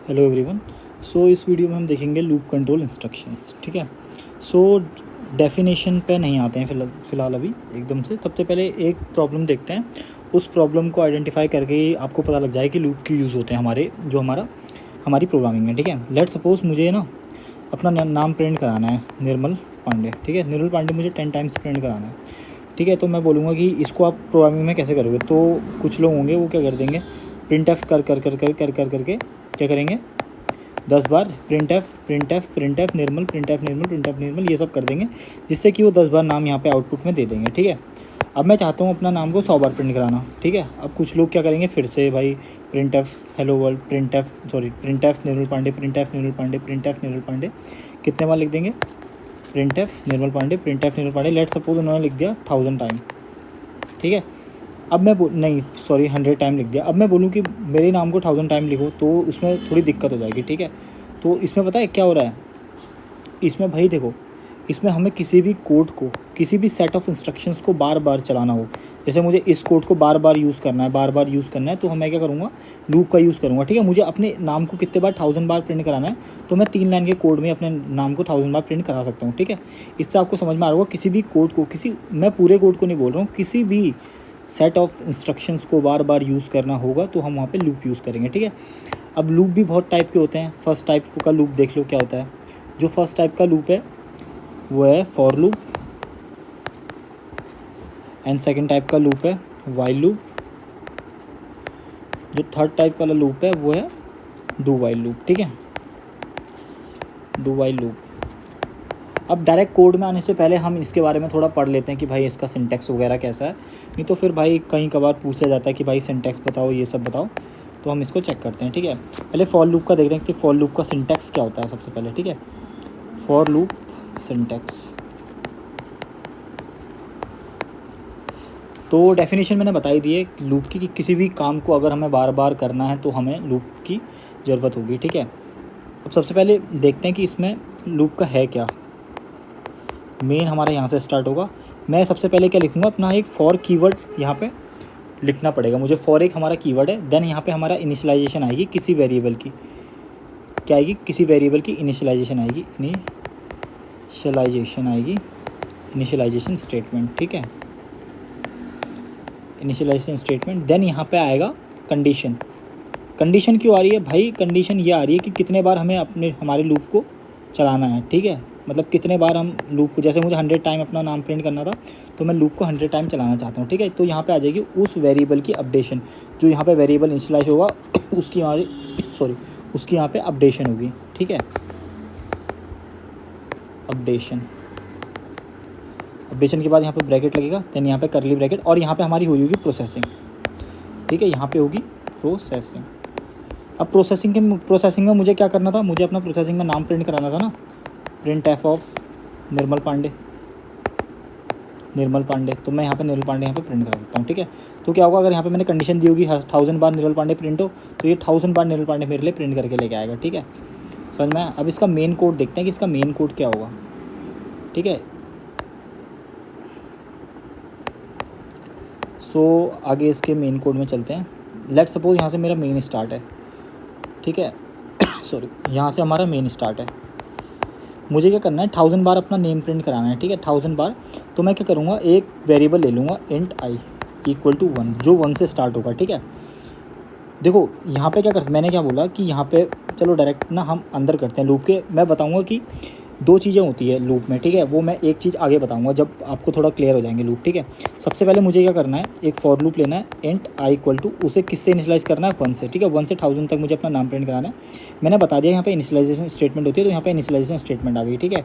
Hello everyone. सो इस video में हम देखेंगे लूप कंट्रोल इंस्ट्रक्शंस। ठीक है। सो डेफिनेशन पे नहीं आते हैं फ़िलहाल अभी एकदम से। सबसे पहले एक प्रॉब्लम देखते हैं, उस प्रॉब्लम को आइडेंटिफाई करके ही आपको पता लग जाए कि लूप क्यों यूज़ होते हैं हमारी प्रोग्रामिंग में। ठीक है। लेट सपोज मुझे ना अपना नाम प्रिंट कराना है, निर्मल पांडे। ठीक है, निर्मल पांडे मुझे 10 टाइम्स प्रिंट कराना है। ठीक है, तो मैं बोलूँगा कि इसको आप प्रोग्रामिंग में कैसे करोगे। तो कुछ लोग होंगे वो क्या कर देंगे, प्रिंट एफ कर करके क्या करेंगे, 10 बार प्रिंट एफ निर्मल, प्रिंट एफ निर्मल, ये सब कर देंगे, जिससे कि वो 10 बार नाम यहाँ पे आउटपुट में दे देंगे। ठीक है। अब मैं चाहता हूँ अपना नाम को 100 बार प्रिंट कराना। ठीक है। अब कुछ लोग क्या करेंगे, फिर से भाई print F hello world, print F Nirmal Pandey, print F Nirmal Pandey, print F Nirmal Pandey, कितने बार लिख देंगे, print F Nirmal Pandey, print F Nirmal Pandey. Let suppose उन्होंने लिख दिया 1000 टाइम। ठीक है। अब मैं नहीं सॉरी 100 टाइम लिख दिया। अब मैं बोलूँ कि मेरे नाम को 1000 टाइम लिखो, तो उसमें थोड़ी दिक्कत हो जाएगी। ठीक है। तो इसमें पता है क्या हो रहा है, इसमें भाई देखो, इसमें हमें किसी भी कोड को, किसी भी सेट ऑफ इंस्ट्रक्शंस को बार बार चलाना हो, जैसे मुझे इस कोड को बार बार यूज़ करना है, तो मैं क्या करूँगा, लूप का यूज़ करूँगा। ठीक है। मुझे अपने नाम को कितने बार 1000 बार प्रिंट कराना है, तो मैं 3 लाइन के कोड में अपने नाम को 1000 बार प्रिंट करा सकता हूँ। ठीक है। इससे आपको समझ में आ रहा होगा, किसी भी कोड को, मैं पूरे कोड को नहीं बोल रहा हूँ, किसी भी सेट ऑफ इंस्ट्रक्शंस को बार बार यूज़ करना होगा तो हम वहाँ पे लूप यूज़ करेंगे। ठीक है। अब लूप भी बहुत टाइप के होते हैं। फर्स्ट टाइप का लूप देख लो क्या होता है। जो फर्स्ट टाइप का लूप है वो है for loop, and second type का लूप है वाइल लूप। जो थर्ड टाइप वाला लूप है वो है डू वाइल लूप। ठीक है, डू वाइल लूप। अब डायरेक्ट कोड में आने से पहले हम इसके बारे में थोड़ा पढ़ लेते हैं कि भाई इसका सिंटैक्स वगैरह कैसा है, नहीं तो फिर भाई कहीं कभार पूछ लिया जाता है कि भाई सिंटैक्स बताओ, ये सब बताओ, तो हम इसको चेक करते हैं। ठीक है। पहले फॉर लूप का देखते हैं कि फॉर लूप का सिंटैक्स क्या होता है सबसे पहले। ठीक है। फॉर लूप सिंटैक्स, तो डेफिनेशन मैंने बताई दी है लूप की, कि किसी भी काम को अगर हमें बार बार करना है तो हमें लूप की ज़रूरत होगी। ठीक है। अब सबसे पहले देखते हैं कि इसमें लूप का है क्या। मेन हमारा यहाँ से स्टार्ट होगा। मैं सबसे पहले क्या लिखूँगा, अपना एक फॉर कीवर्ड यहाँ पे लिखना पड़ेगा मुझे। फॉर एक हमारा कीवर्ड है, देन यहाँ पे हमारा इनिशियलाइजेशन आएगी किसी वेरिएबल की। क्या आएगी, किसी वेरिएबल की इनिशियलाइजेशन आएगी, इनिशियलाइजेशन स्टेटमेंट। ठीक है, इनिशियलाइजेशन स्टेटमेंट। देन यहाँ पे आएगा कंडीशन। कंडीशन क्यों आ रही है भाई, कंडीशन ये आ रही है कि कितने बार हमें हमारे लूप को चलाना है। ठीक है, मतलब कितने बार हम लूप को, जैसे मुझे 100 टाइम अपना नाम प्रिंट करना था, तो मैं लूप को 100 टाइम चलाना चाहता हूँ। ठीक है, तो यहाँ पे आ जाएगी उस वेरिएबल की अपडेशन, जो यहाँ पे वेरिएबल इनिशियलाइज होगा उसकी यहाँ पे अपडेशन होगी। ठीक है, अपडेशन के बाद यहाँ पे ब्रैकेट लगेगा, देन यहाँ पे करली ब्रैकेट, और यहाँ पे हमारी हुई होगी प्रोसेसिंग। ठीक है, यहाँ पे होगी प्रोसेसिंग। अब प्रोसेसिंग में मुझे क्या करना था, मुझे अपना प्रोसेसिंग में नाम प्रिंट कराना था ना, प्रिंट एफ ऑफ निर्मल पांडे, तो मैं यहाँ पे निर्मल पांडे यहाँ पे प्रिंट करा सकता हूँ। ठीक है, तो क्या होगा, अगर यहाँ पे मैंने कंडीशन दी होगी 1000 बार निर्मल पांडे प्रिंट हो, तो ये 1000 बार निर्मल पांडे मेरे लिए प्रिंट करके लेके आएगा। ठीक है, समझ में। अब इसका मेन कोड देखते हैं कि इसका मेन कोड क्या होगा। ठीक है, सो आगे इसके मेन कोड में चलते हैं। लेट सपोज यहाँ से मेरा मेन स्टार्ट है। ठीक है सॉरी, यहाँ से हमारा मेन स्टार्ट है। मुझे क्या करना है, 1000 बार अपना नेम प्रिंट कराना है। ठीक है, 1000 बार। तो मैं क्या करूँगा, एक वेरिएबल ले लूँगा इंट आई इक्वल टू 1, जो 1 से स्टार्ट होगा। ठीक है, देखो यहाँ पे मैंने क्या बोला कि यहाँ पे चलो डायरेक्ट ना हम अंदर करते हैं लूप के। मैं बताऊँगा कि 2 चीज़ें होती है लूप में। ठीक है, वो मैं एक चीज़ आगे बताऊँगा जब आपको थोड़ा क्लियर हो जाएंगे लूप। ठीक है, सबसे पहले मुझे क्या करना है, एक फॉर लूप लेना है, इंट आई इक्वल टू, उसे किससे इनिशियलाइज करना है, 1 से। ठीक है, 1 से 1000 तक मुझे अपना नाम प्रिंट कराना है। मैंने बता दिया यहाँ पे इनिशियलाइजेशन स्टेटमेंट होती है, तो यहाँ पे इनिशियलाइजेशन स्टेटमेंट आ गई। ठीक है,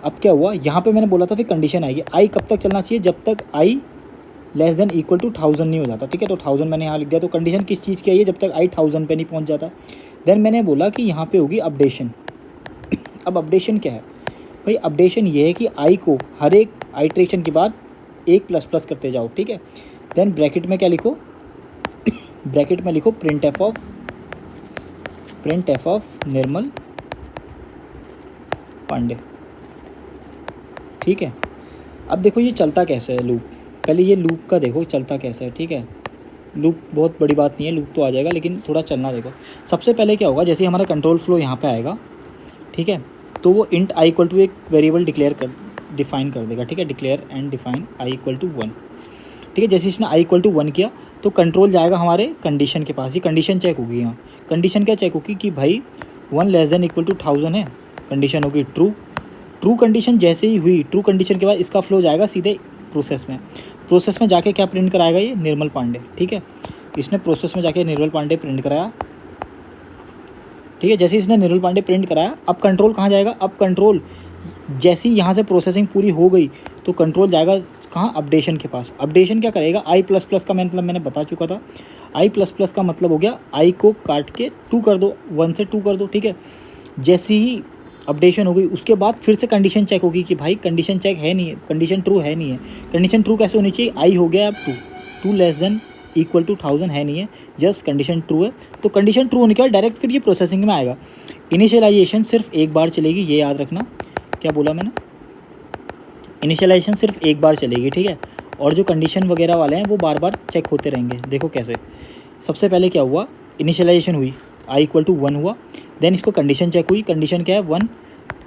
अब क्या हुआ, यहाँ पे मैंने बोला था फिर कंडीशन आएगी, आई कब तक चलना चाहिए, जब तक आई लेस देन इक्वल टू 1000 नहीं हो जाता। ठीक है, तो 1000 मैंने यहाँ लिख दिया। तो कंडीशन किस चीज़ की आई है, जब तक आई 1000 पे नहीं पहुँच जाता। देन मैंने बोला कि यहाँ पे होगी अपडेशन। अब अपडेशन क्या है भाई, अपडेशन ये है कि आई को हर एक आइट्रेशन के बाद एक प्लस प्लस करते जाओ। ठीक है, देन ब्रैकेट में क्या लिखो, ब्रैकेट में लिखो प्रिंट एफ ऑफ निर्मल पांडे। ठीक है, अब देखो ये चलता कैसे है लूप, पहले ये लूप का देखो चलता कैसे है। ठीक है, लूप बहुत बड़ी बात नहीं है, लूप तो आ जाएगा, लेकिन थोड़ा चलना देखो। सबसे पहले क्या होगा, जैसे हमारा कंट्रोल फ्लो यहाँ पे आएगा, ठीक है, तो वो इंट आई इक्वल टू एक वेरिएबल डिफाइन कर देगा, ठीक है, declare and define I equal to 1, ठीक है। जैसे इसने आई इक्वल टू 1 किया तो कंट्रोल जाएगा हमारे कंडीशन के पास, ये कंडीशन चेक होगी। यहाँ कंडीशन क्या चेक होगी कि भाई 1 लेस देन इक्वल टू 1000 है, कंडीशन होगी ट्रू। ट्रू कंडीशन जैसे ही हुई, ट्रू कंडीशन के बाद इसका फ्लो जाएगा सीधे प्रोसेस में। प्रोसेस में जाके क्या प्रिंट कराएगा, ये निर्मल पांडे, ठीक है। इसने प्रोसेस में जाके निर्मल पांडे प्रिंट कराया, ठीक है। जैसे इसने निर्मल पांडे प्रिंट कराया, अब कंट्रोल कहाँ जाएगा, अब कंट्रोल जैसे ही यहाँ से प्रोसेसिंग पूरी हो गई तो कंट्रोल जाएगा कहाँ, अपडेशन के पास। अपडेशन क्या करेगा, आई प्लस प्लस का मतलब मैंने बता चुका था। आई प्लस प्लस का मतलब हो गया आई को काट के 2 कर दो, 1 से 2 कर दो, ठीक है। जैसे ही अपडेशन हो गई उसके बाद फिर से कंडीशन चेक होगी कि भाई कंडीशन चेक है नहीं है, कंडीशन ट्रू है नहीं है। कंडीशन ट्रू कैसे होनी चाहिए, आई हो गया अब 2 लेस देन इक्वल टू 1000 है नहीं है, यस कंडीशन ट्रू है। तो कंडीशन ट्रू होने के बाद डायरेक्ट फिर ये प्रोसेसिंग में आएगा। इनिशियलाइजेशन सिर्फ एक बार चलेगी, ये याद रखना। क्या बोला मैंने, इनिशियलाइजेशन सिर्फ एक बार चलेगी, ठीक है। और जो कंडीशन वगैरह वाले हैं वो बार बार चेक होते रहेंगे। देखो कैसे, सबसे पहले क्या हुआ, इनिशियलाइजेशन हुई, आई इक्वल टू 1 हुआ, देन इसको कंडीशन चेक हुई, कंडीशन क्या है 1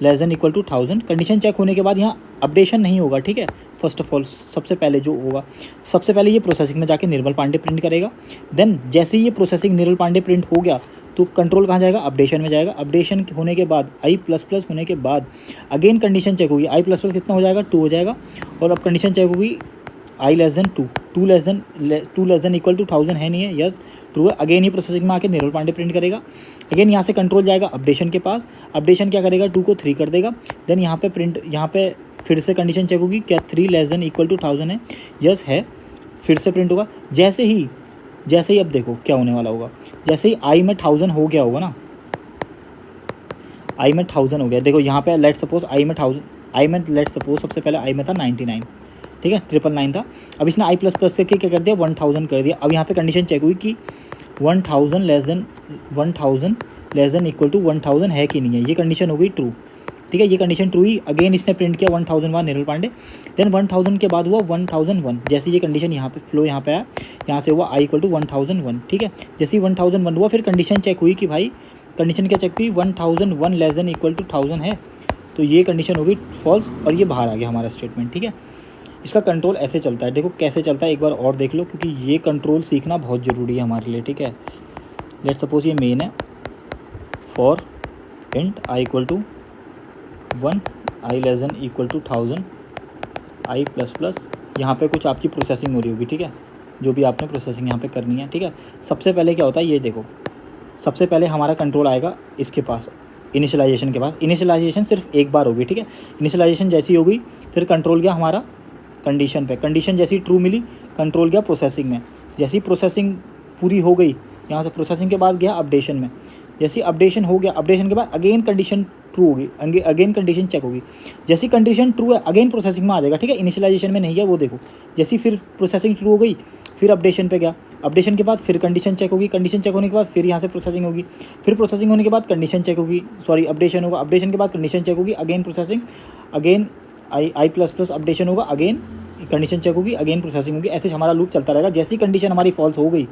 less than equal to 1000। Condition check होने के बाद यहाँ अपडेशन नहीं होगा, ठीक है। फर्स्ट ऑफ ऑल सबसे पहले जो होगा, सबसे पहले ये प्रोसेसिंग में जाके निर्मल पांडे प्रिंट करेगा। देन जैसे ही ये प्रोसेसिंग निर्मल पांडे प्रिंट हो गया तो कंट्रोल कहाँ जाएगा, अपडेशन में जाएगा। अपडेशन होने के बाद आई प्लस प्लस होने के बाद अगेन कंडीशन चेक होगी, आई प्लस प्लस कितना हो जाएगा 2 हो जाएगा। और अब कंडीशन चेक होगी I less than 2 less than equal to 1000 है नहीं है, यस ट्रू है। अगेन ही प्रोसेसिंग में आके निर्मल पांडे प्रिंट करेगा। अगेन यहाँ से कंट्रोल जाएगा अपडेशन के पास, अपडेशन क्या करेगा 2 को 3 कर देगा। देन यहाँ पे प्रिंट, यहाँ पे फिर से कंडीशन चेक होगी क्या 3 लेस देन इक्वल टू 1000 है, यस है, फिर से प्रिंट होगा। जैसे ही अब देखो क्या होने वाला होगा, जैसे ही आई में 1000 हो गया होगा ना, आई में 1000 हो गया, देखो यहाँ पे लेट सपोज आई में 1000, आई में लेट सपोज सबसे पहले आई में था 99, ठीक है, 999 था। अब इसने आई प्लस प्लस करके क्या कर दिया 1000 कर दिया। अब यहाँ पे कंडीशन चेक हुई कि 1000 लेस देन इक्वल टू 1000 है कि नहीं है, ये कंडीशन हो गई ट्रू, ठीक है। ये कंडीशन ट्रू ही, अगेन इसने प्रिंट किया 1000 वहाँ निर्मल पांडे। देन 1000 के बाद हुआ 1001, जैसे ये कंडीशन यहाँ पे फ्लो यहाँ पे आया, यहाँ से हुआ आई इक्वल टू 1001, ठीक है। जैसे ही 1001 हुआ फिर कंडीशन चेक हुई कि भाई कंडीशन क्या चेक हुई 1001 लेस देन इक्वल टू 1000 है, तो ये कंडीशन हो गई फॉल्स और ये बाहर आ गया हमारा स्टेटमेंट, ठीक है। इसका कंट्रोल ऐसे चलता है, देखो कैसे चलता है एक बार और देख लो, क्योंकि ये कंट्रोल सीखना बहुत ज़रूरी है हमारे लिए, ठीक है। लेट सपोज ये मेन है, for int I equal to 1 I less than equal to 1000 I plus plus, यहाँ पे कुछ आपकी प्रोसेसिंग हो रही होगी, ठीक है, जो भी आपने प्रोसेसिंग यहाँ पे करनी है, ठीक है। सबसे पहले क्या होता है ये देखो, सबसे पहले हमारा कंट्रोल आएगा इसके पास, इनिशियलाइजेशन के पास। इनिशियलाइजेशन सिर्फ एक बार होगी, ठीक है। इनिशियलाइजेशन जैसी होगी फिर कंट्रोल गया हमारा कंडीशन पे, कंडीशन जैसी ट्रू मिली कंट्रोल गया प्रोसेसिंग में। जैसी प्रोसेसिंग पूरी हो गई यहाँ से प्रोसेसिंग के बाद गया अपडेशन में। जैसी अपडेशन हो गया, अपडेशन के बाद अगेन कंडीशन ट्रू होगी, अगेन कंडीशन चेक होगी। जैसी कंडीशन ट्रू है अगेन प्रोसेसिंग में आ जाएगा, ठीक है। इनिशियलाइजेशन में नहीं है वो देखो, जैसी फिर प्रोसेसिंग शुरू हो गई फिर अपडेशन पे गया, अपडेशन के बाद फिर कंडीशन चेक होगी, कंडीशन चेक होने के बाद फिर यहाँ से प्रोसेसिंग होगी, फिर प्रोसेसिंग होने के बाद कंडीशन चेक होगी, सॉरी अपडेशन होगा, अपडेशन के बाद कंडीशन चेक होगी, again processing, again I plus plus updation होगा, अगेन कंडीशन चेक होगी, अगेन प्रोसेसिंग होगी। ऐसे हमारा लूप चलता रहेगा। जैसी कंडीशन हमारी फॉल्स हो गई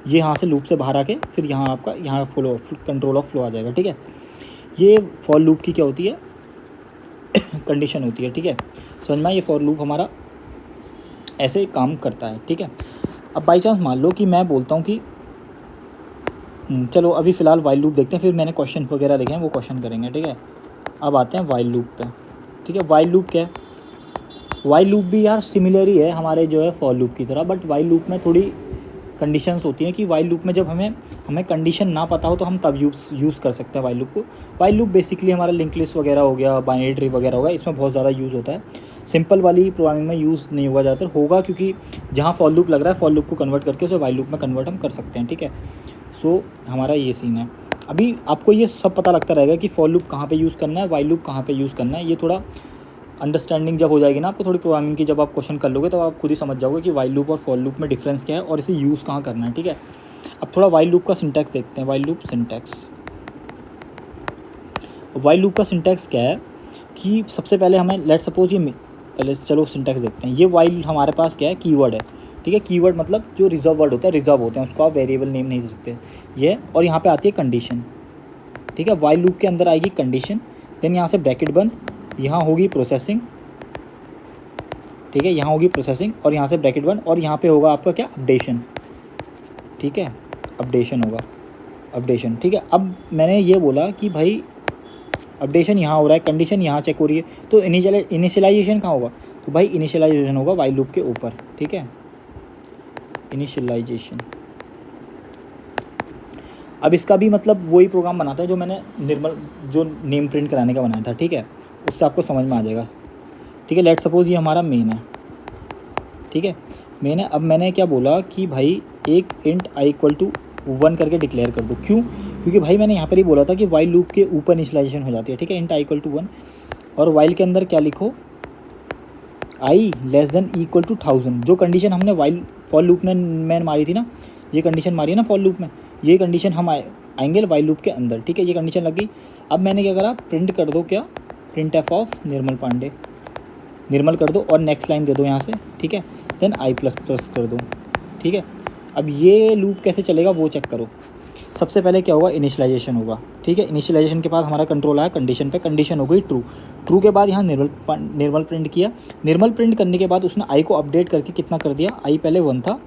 ये यहाँ से लूप से बाहर आके फिर यहाँ आपका यहाँ फ्लो कंट्रोल ऑफ फ्लो आ जाएगा, ठीक है। ये फॉर लूप की क्या होती है कंडीशन होती है, ठीक है। समझ में, ये फॉर लूप हमारा ऐसे काम करता है, ठीक है। अब बाई चांस मान लो कि मैं बोलता हूँ कि चलो अभी फ़िलहाल वाइल लूप देखते हैं, फिर मैंने क्वेश्चन वगैरह लिखे हैं वो क्वेश्चन करेंगे, ठीक है। अब आते हैं वाइल लूप पे, ठीक है। वाइल लूप क्या है, वाइल लूप भी यार सिमिलर ही है हमारे जो है फॉर लूप की तरह, बट वाइल लूप में थोड़ी कंडीशंस होती हैं कि वाइल लूप में जब हमें कंडीशन ना पता हो तो हम तब यूज़ कर सकते हैं वाइल लूप को। वाइल लूप बेसिकली हमारा लिंक लिस्ट वगैरह हो गया, बाइनरी ट्री वगैरह होगा, इसमें बहुत ज़्यादा यूज़ होता है। सिंपल वाली प्रोग्रामिंग में यूज़ नहीं होगा ज़्यादातर, होगा क्योंकि जहाँ फॉर लूप लग रहा है फॉर लूप को कन्वर्ट करके उसे वाइल लूप में कन्वर्ट हम कर सकते हैं, ठीक है। सो हमारा ये सीन है। अभी आपको ये सब पता लगता रहेगा कि फॉर लूप कहाँ पे यूज़ करना है, वाइल लूप कहाँ पे यूज़ करना है। ये थोड़ा अंडरस्टैंडिंग जब हो जाएगी ना आपको थोड़ी प्रोग्रामिंग की, जब आप क्वेश्चन कर लोगे तो आप खुद ही समझ जाओगे कि वाइल लूप और फॉर लूप में डिफरेंस क्या है और इसे यूज़ कहाँ करना है, ठीक है। अब थोड़ा वाइल लूप का सिंटैक्स देखते हैं। While loop syntax, while loop का सिंटैक्स क्या है कि सबसे पहले हमें लेट सपोज ये पहले चलो सिंटैक्स देखते हैं। ये वाइल हमारे पास क्या है कीवर्ड है, ठीक है। कीवर्ड मतलब जो रिजर्व वर्ड होता है, रिजर्व होते हैं, उसको आप वेरिएबल नेम नहीं दे सकते ये। और यहाँ पे आती है कंडीशन, ठीक है। वाइल लूप के अंदर आएगी कंडीशन, देन यहाँ से ब्रैकेट बंद, यहाँ होगी प्रोसेसिंग, ठीक है, यहाँ होगी प्रोसेसिंग और यहाँ से ब्रैकेट बंद, और यहाँ पे होगा आपका क्या, अपडेशन, ठीक है, अपडेशन होगा, अपडेशन, ठीक है। अब मैंने ये बोला कि भाई अपडेशन यहाँ हो रहा है, कंडीशन यहाँ चेक हो रही है, तो इनिशियलाइजेशन कहाँ होगा, तो भाई इनिशियलाइजेशन होगा वाइल लूप के ऊपर, ठीक है, इनिशियलाइजेशन। अब इसका भी मतलब वही प्रोग्राम बनाता है जो मैंने निर्मल जो नेम प्रिंट कराने का बनाया था, ठीक है, उससे आपको समझ में आ जाएगा, ठीक है। लेट सपोज ये हमारा मेन है, ठीक है, मेन है। अब मैंने क्या बोला कि भाई एक इंट आई इक्वल टू 1 करके डिक्लेयर कर दो, क्यों, क्योंकि भाई मैंने यहाँ पर ही बोला था कि वाइल लूप के ऊपर इनिशियलाइजेशन हो जाती है, ठीक है, इंट आई इक्वल टू 1, और वाइल के अंदर क्या लिखो, आई लेस देन इक्वल टू 1000, जो कंडीशन हमने वाइल फॉर लूप में मैंने मारी थी ना, ये कंडीशन मारी है ना फॉर लूप में, ये कंडीशन हम आएंगे वाइल लूप के अंदर, ठीक है, ये कंडीशन लग गई। अब मैंने क्या करा, प्रिंट कर दो क्या, प्रिंट एफ ऑफ निर्मल पांडे, निर्मल कर दो और नेक्स्ट लाइन दे दो यहाँ से, ठीक है, देन आई प्लस प्लस कर दो, ठीक है। अब ये लूप कैसे चलेगा वो चेक करो। सबसे पहले क्या होगा, इनिशियलाइजेशन होगा, ठीक है। इनिशियलाइजेशन के बाद हमारा कंट्रोल आया कंडीशन पे, कंडीशन हो गई ट्रू, ट्रू के बाद यहाँ निर्मल प्रिंट किया, निर्मल प्रिंट करने के बाद उसने आई को अपडेट करके कितना कर दिया, आई पहले 1 था,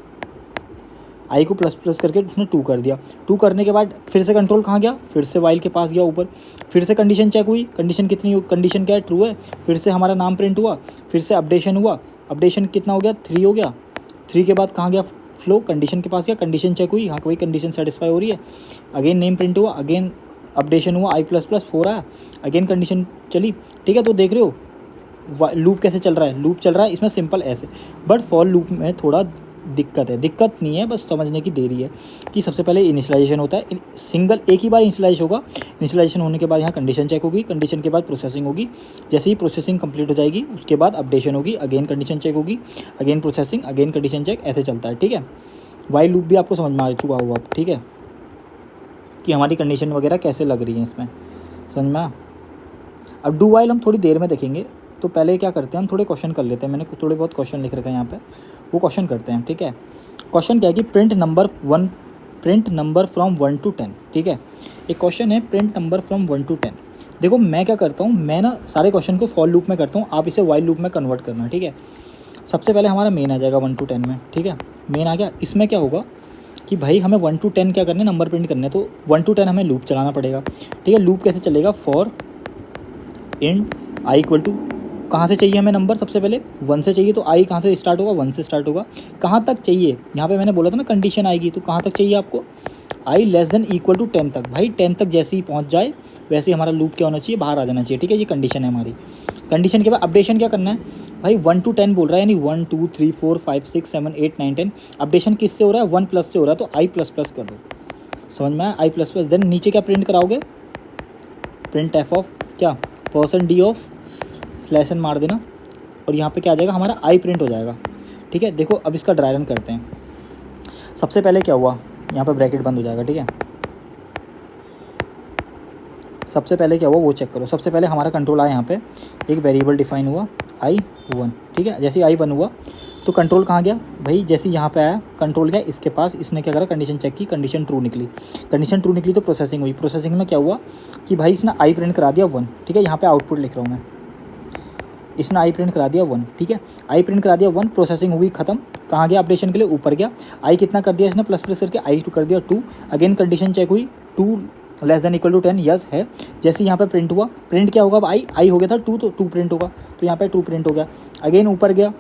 आई को प्लस प्लस करके उसने 2 कर दिया, 2 करने के बाद फिर से कंट्रोल कहाँ गया, फिर से वाइल के पास गया ऊपर, फिर से कंडीशन चेक हुई, कंडीशन कितनी, कंडीशन क्या है, ट्रू है, फिर से हमारा नाम प्रिंट हुआ, फिर से अपडेशन हुआ, अपडेशन कितना हो गया, 3 हो गया, 3 के बाद कहाँ गया, फ्लो कंडीशन के पास गया, कंडीशन चेक हुई, हाँ कोई कंडीशन सेटिस्फाई हो रही है, अगेन नेम प्रिंट हुआ, अगेन अपडेशन हुआ, आई प्लस प्लस 4 आया, अगेन कंडीशन चली, ठीक है। तो देख रहे हो लूप कैसे चल रहा है, लूप चल रहा है इसमें सिंपल ऐसे, बट फॉर लूप में थोड़ा दिक्कत है, दिक्कत नहीं है, बस समझने की देरी है कि सबसे पहले इनिशियलाइजेशन होता है, सिंगल एक ही बार इनिशियलाइज होगा, इनिशियलाइजेशन होने के बाद यहाँ कंडीशन चेक होगी, कंडीशन के बाद प्रोसेसिंग होगी, जैसे ही प्रोसेसिंग कंप्लीट हो जाएगी उसके बाद अपडेशन होगी, अगेन कंडीशन चेक होगी, again processing, again condition check, ऐसे चलता है, ठीक है। वाइल लूप भी आपको समझ में आ चुका होगा, ठीक है, कि हमारी कंडीशन वगैरह कैसे लग रही है इसमें, समझ में। अब डू वाइल हम थोड़ी देर में देखेंगे, तो पहले क्या करते हैं, हम थोड़े क्वेश्चन कर लेते हैं, मैंने थोड़े बहुत क्वेश्चन लिख रखे हैं यहाँ पे, वो क्वेश्चन करते हैं, ठीक है। क्वेश्चन क्या है कि प्रिंट नंबर फ्रॉम 1 to 10, ठीक है। एक क्वेश्चन है प्रिंट नंबर फ्रॉम 1 to 10। देखो मैं क्या करता हूँ, मैं ना सारे क्वेश्चन को फॉर लूप में करता हूँ, आप इसे वाइल लूप में कन्वर्ट करना, ठीक है। सबसे पहले हमारा मेन आ जाएगा 1 to 10 में, ठीक है, मेन आ गया। इसमें क्या होगा कि भाई हमें 1 to 10 क्या करना है, नंबर प्रिंट करने, तो 1 to 10 हमें लूप चलाना पड़ेगा, ठीक है। लूप कैसे चलेगा, for int I equal to, कहाँ से चाहिए हमें नंबर, सबसे पहले 1 से चाहिए, तो आई कहाँ से स्टार्ट होगा, 1 से स्टार्ट होगा, कहाँ तक चाहिए, यहाँ पे मैंने बोला था ना कंडीशन आएगी, तो कहाँ तक चाहिए आपको, आई लेस देन इक्वल टू 10 तक, भाई 10 तक जैसे ही पहुँच जाए वैसे ही हमारा लूप क्या होना चाहिए, बाहर आ जाना चाहिए, ठीक है। ये कंडीशन है हमारी। कंडीशन के बाद अपडेशन क्या करना है, भाई 1 to 10 बोल रहा है, यानी 1 2 3 4 5 6 7 8 9 10, अपडेशन किससे हो रहा है, 1 प्लस से हो रहा है, तो आई प्लस प्लस कर दो, समझ में आया, आई प्लस प्लस। देन नीचे क्या प्रिंट कराओगे, प्रिंट एफ ऑफ क्या, %d ऑफ स्लैश एन मार देना, और यहाँ पे क्या आ जाएगा, हमारा आई प्रिंट हो जाएगा, ठीक है। देखो अब इसका ड्राई रन करते हैं। सबसे पहले क्या हुआ, यहाँ पे ब्रैकेट बंद हो जाएगा, ठीक है। सबसे पहले क्या हुआ वो चेक करो। सबसे पहले हमारा कंट्रोल आया, यहाँ पे एक वेरिएबल डिफाइन हुआ i1, ठीक है। जैसे ही i1 हुआ तो कंट्रोल कहाँ गया, भाई जैसे यहाँ पे आया कंट्रोल गया इसके पास, इसने क्या करा, कंडीशन चेक की, कंडीशन ट्रू निकली, कंडीशन ट्रू निकली तो प्रोसेसिंग हुई, प्रोसेसिंग में क्या हुआ कि भाई इसने आई प्रिंट करा दिया 1, ठीक है। यहाँ पे आउटपुट लिख रहा हूँ मैं, इसने आई प्रिंट करा दिया 1, ठीक है, आई प्रिंट करा दिया 1, प्रोसेसिंग हुई खत्म, कहाँ गया, अपडेशन के लिए ऊपर गया, आई कितना कर दिया इसने, प्लस प्लस करके आई कर दिया 2, अगेन कंडीशन चेक हुई, 2 less than equal to 10, yes है। जैसे यहाँ पे प्रिंट हुआ, प्रिंट क्या होगा, अब आई हो गया था 2, तो 2 प्रिंट होगा, तो यहाँ पे 2 प्रिंट हो गया, अगेन ऊपर गया,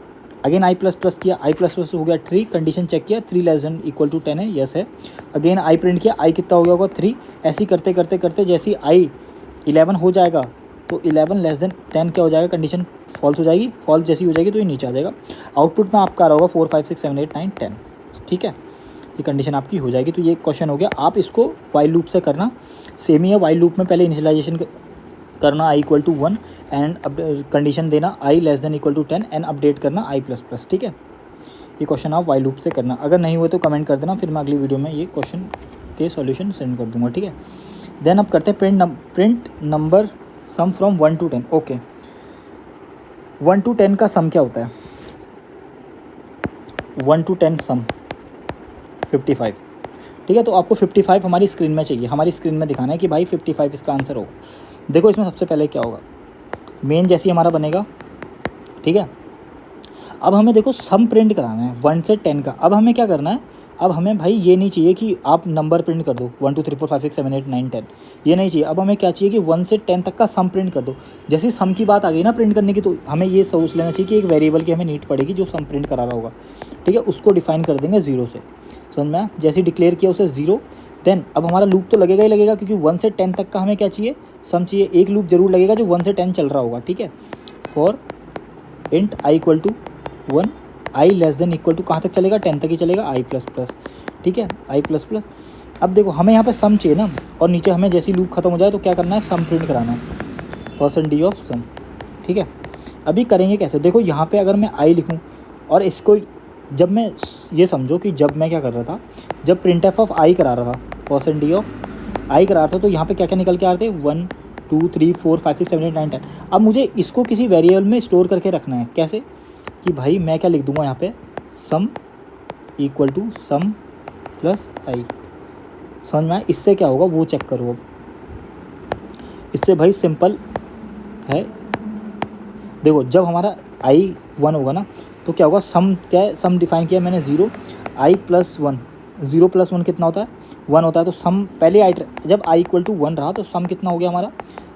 अगेन आई प्लस प्लस किया, आई प्लस प्लस हो गया 3, कंडीशन चेक किया, 3 लेस देन इक्वल टू 10 है, यस है। अगेन आई प्रिंट किया, आई कितना हो गया होगा 3, ऐसे ही करते करते करते जैसे आई 11 हो जाएगा तो 11 लेस देन 10 क्या हो जाएगा, कंडीशन फॉल्स हो जाएगी, फॉल्स जैसी हो जाएगी तो ये नीचे आ जाएगा। आउटपुट में आपका आ रहा होगा 4 5 6 7 8 9 10, ठीक है, ये कंडीशन आपकी हो जाएगी। तो ये क्वेश्चन हो गया। आप इसको वाइल लूप से करना, सेम ही है, वाइल लूप में पहले इनिशियलाइजेशन करना I equal to 1 and condition देना I less than equal to 10 and update करना आई प्लस प्लस, ठीक है। ये क्वेश्चन आप वाइल लूप से करना, अगर नहीं हुए तो कमेंट कर देना, फिर मैं अगली वीडियो में ये क्वेश्चन के सॉल्यूशन सेंड कर दूंगा, ठीक है। देन अब करते हैं print number sum from 1 to 10, okay. 1 to 10 का सम क्या होता है, 1 to 10 सम 55, ठीक है। तो आपको 55 हमारी स्क्रीन में चाहिए, हमारी स्क्रीन में दिखाना है कि भाई 55 इसका आंसर होगा। देखो इसमें सबसे पहले क्या होगा, मेन जैसे ही हमारा बनेगा, ठीक है। अब हमें देखो सम प्रिंट कराना है 1 से 10 का। अब हमें क्या करना है, अब हमें भाई ये नहीं चाहिए कि आप नंबर प्रिंट कर दो 1 2 3 4 5 6 7 8 9 10, ये नहीं चाहिए। अब हमें क्या चाहिए कि 1 से 10 तक का सम प्रिंट कर दो। जैसे सम की बात आ गई ना प्रिंट करने की, तो हमें ये सोच लेना चाहिए कि एक वेरिएबल की हमें नीड पड़ेगी जो सम प्रिंट करा रहा होगा, ठीक है। उसको डिफाइन कर देंगे 0 से, समझ में आया? जैसे डिक्लेयर किया उसे 0, देन अब हमारा लूप तो लगेगा ही लगेगा, क्योंकि 1 से 10 तक का हमें क्या चाहिए, सम चाहिए। एक लूप जरूर लगेगा जो 1 से 10 चल रहा होगा, ठीक है। For int I equal to 1, I less than equal to कहाँ तक चलेगा, 10 तक ही चलेगा, आई प्लस प्लस, ठीक है, आई प्लस प्लस। अब देखो हमें यहाँ पे सम चाहिए ना, और नीचे हमें जैसे लूप खत्म हो जाए तो क्या करना है, सम प्रिंट कराना है, परसेंट डी ऑफ सम, ठीक है। अभी करेंगे कैसे, देखो यहाँ पे अगर मैं आई लिखूँ और इसको, जब मैं ये समझो कि जब मैं क्या कर रहा था, जब प्रिंट एफ ऑफ आई करा रहा था, परसेंट डी ऑफ आई करा रहा था, तो यहाँ पे क्या क्या निकल के आ रहे थे, 1 2 3 4 5 6 7 8 9 10। अब मुझे इसको किसी वेरिएबल में स्टोर करके रखना है, कैसे कि भाई मैं क्या लिख दूंगा यहाँ पे, sum equal to sum plus I, समझ में आया? इससे क्या होगा वो चेक करो। अब इससे भाई सिंपल है, देखो जब हमारा आई 1 होगा ना, तो क्या होगा, सम क्या है, सम डिफाइन किया मैंने 0, आई प्लस 1, 0 प्लस 1 कितना होता है, 1 होता है। तो सम पहले आई, जब आई इक्वल टू 1 रहा तो सम कितना हो गया हमारा,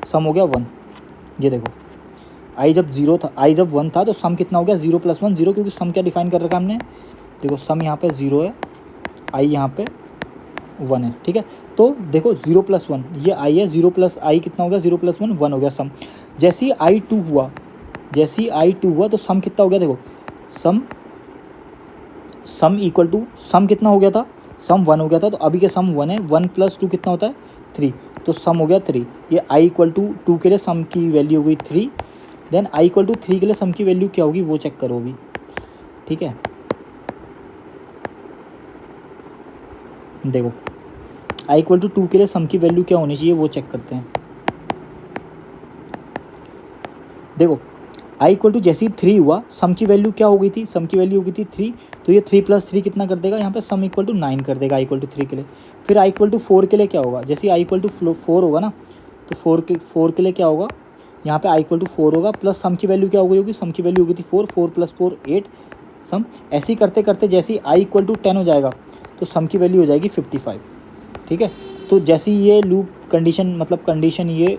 सम हो गया 1। ये देखो आई जब 0 था, आई जब 1 था तो सम कितना हो गया, 0 प्लस 1 0, क्योंकि सम क्या डिफाइन कर रखा हमने, देखो सम यहाँ पे 0 है, आई यहाँ पे 1 है, ठीक है। तो देखो 0 प्लस 1 ये आई है, 0 प्लस आई कितना हो गया, 0 प्लस 1 1 हो गया सम। जैसे ही आई 2 हुआ, जैसे ही आई 2 हुआ तो सम कितना हो गया, देखो सम इक्वल टू, सम कितना हो गया था, सम 1 हो गया था, तो अभी के सम 1 है, 1 प्लस 2 कितना होता है 3, तो सम हो गया 3। ये आई इक्वल टू 2 के लिए सम की वैल्यू हो गई 3, देन आई इक्वल टू 3 के लिए सम की वैल्यू क्या होगी वो चेक करो अभी, ठीक है। देखो आई इक्वल टू 2 के लिए सम की वैल्यू क्या होनी चाहिए वो चेक करते हैं। देखो आई इक्वल टू जैसे ही 3 हुआ, सम की वैल्यू क्या हो गई थी, सम की वैल्यू हो गई थी 3, तो ये 3 प्लस 3 कितना कर देगा, यहाँ पे सम इक्वल टू 9 कर देगा आई इक्वल टू 3 के लिए। फिर आई इक्वल टू 4 के लिए क्या होगा, जैसे आई इक्वल टू 4 होगा ना, तो 4 के लिए क्या होगा, यहाँ पे आई इक्वल टू 4 होगा, प्लस सम की वैल्यू क्या हो गई होगी, सम की वैल्यू होगी थी 4, 4 प्लस 4 8 सम। ऐसे ही करते करते जैसे ही आई इक्वल टू 10 हो जाएगा तो सम की वैल्यू हो जाएगी 55, ठीक है। तो जैसे ही ये लूप कंडीशन, मतलब कंडीशन ये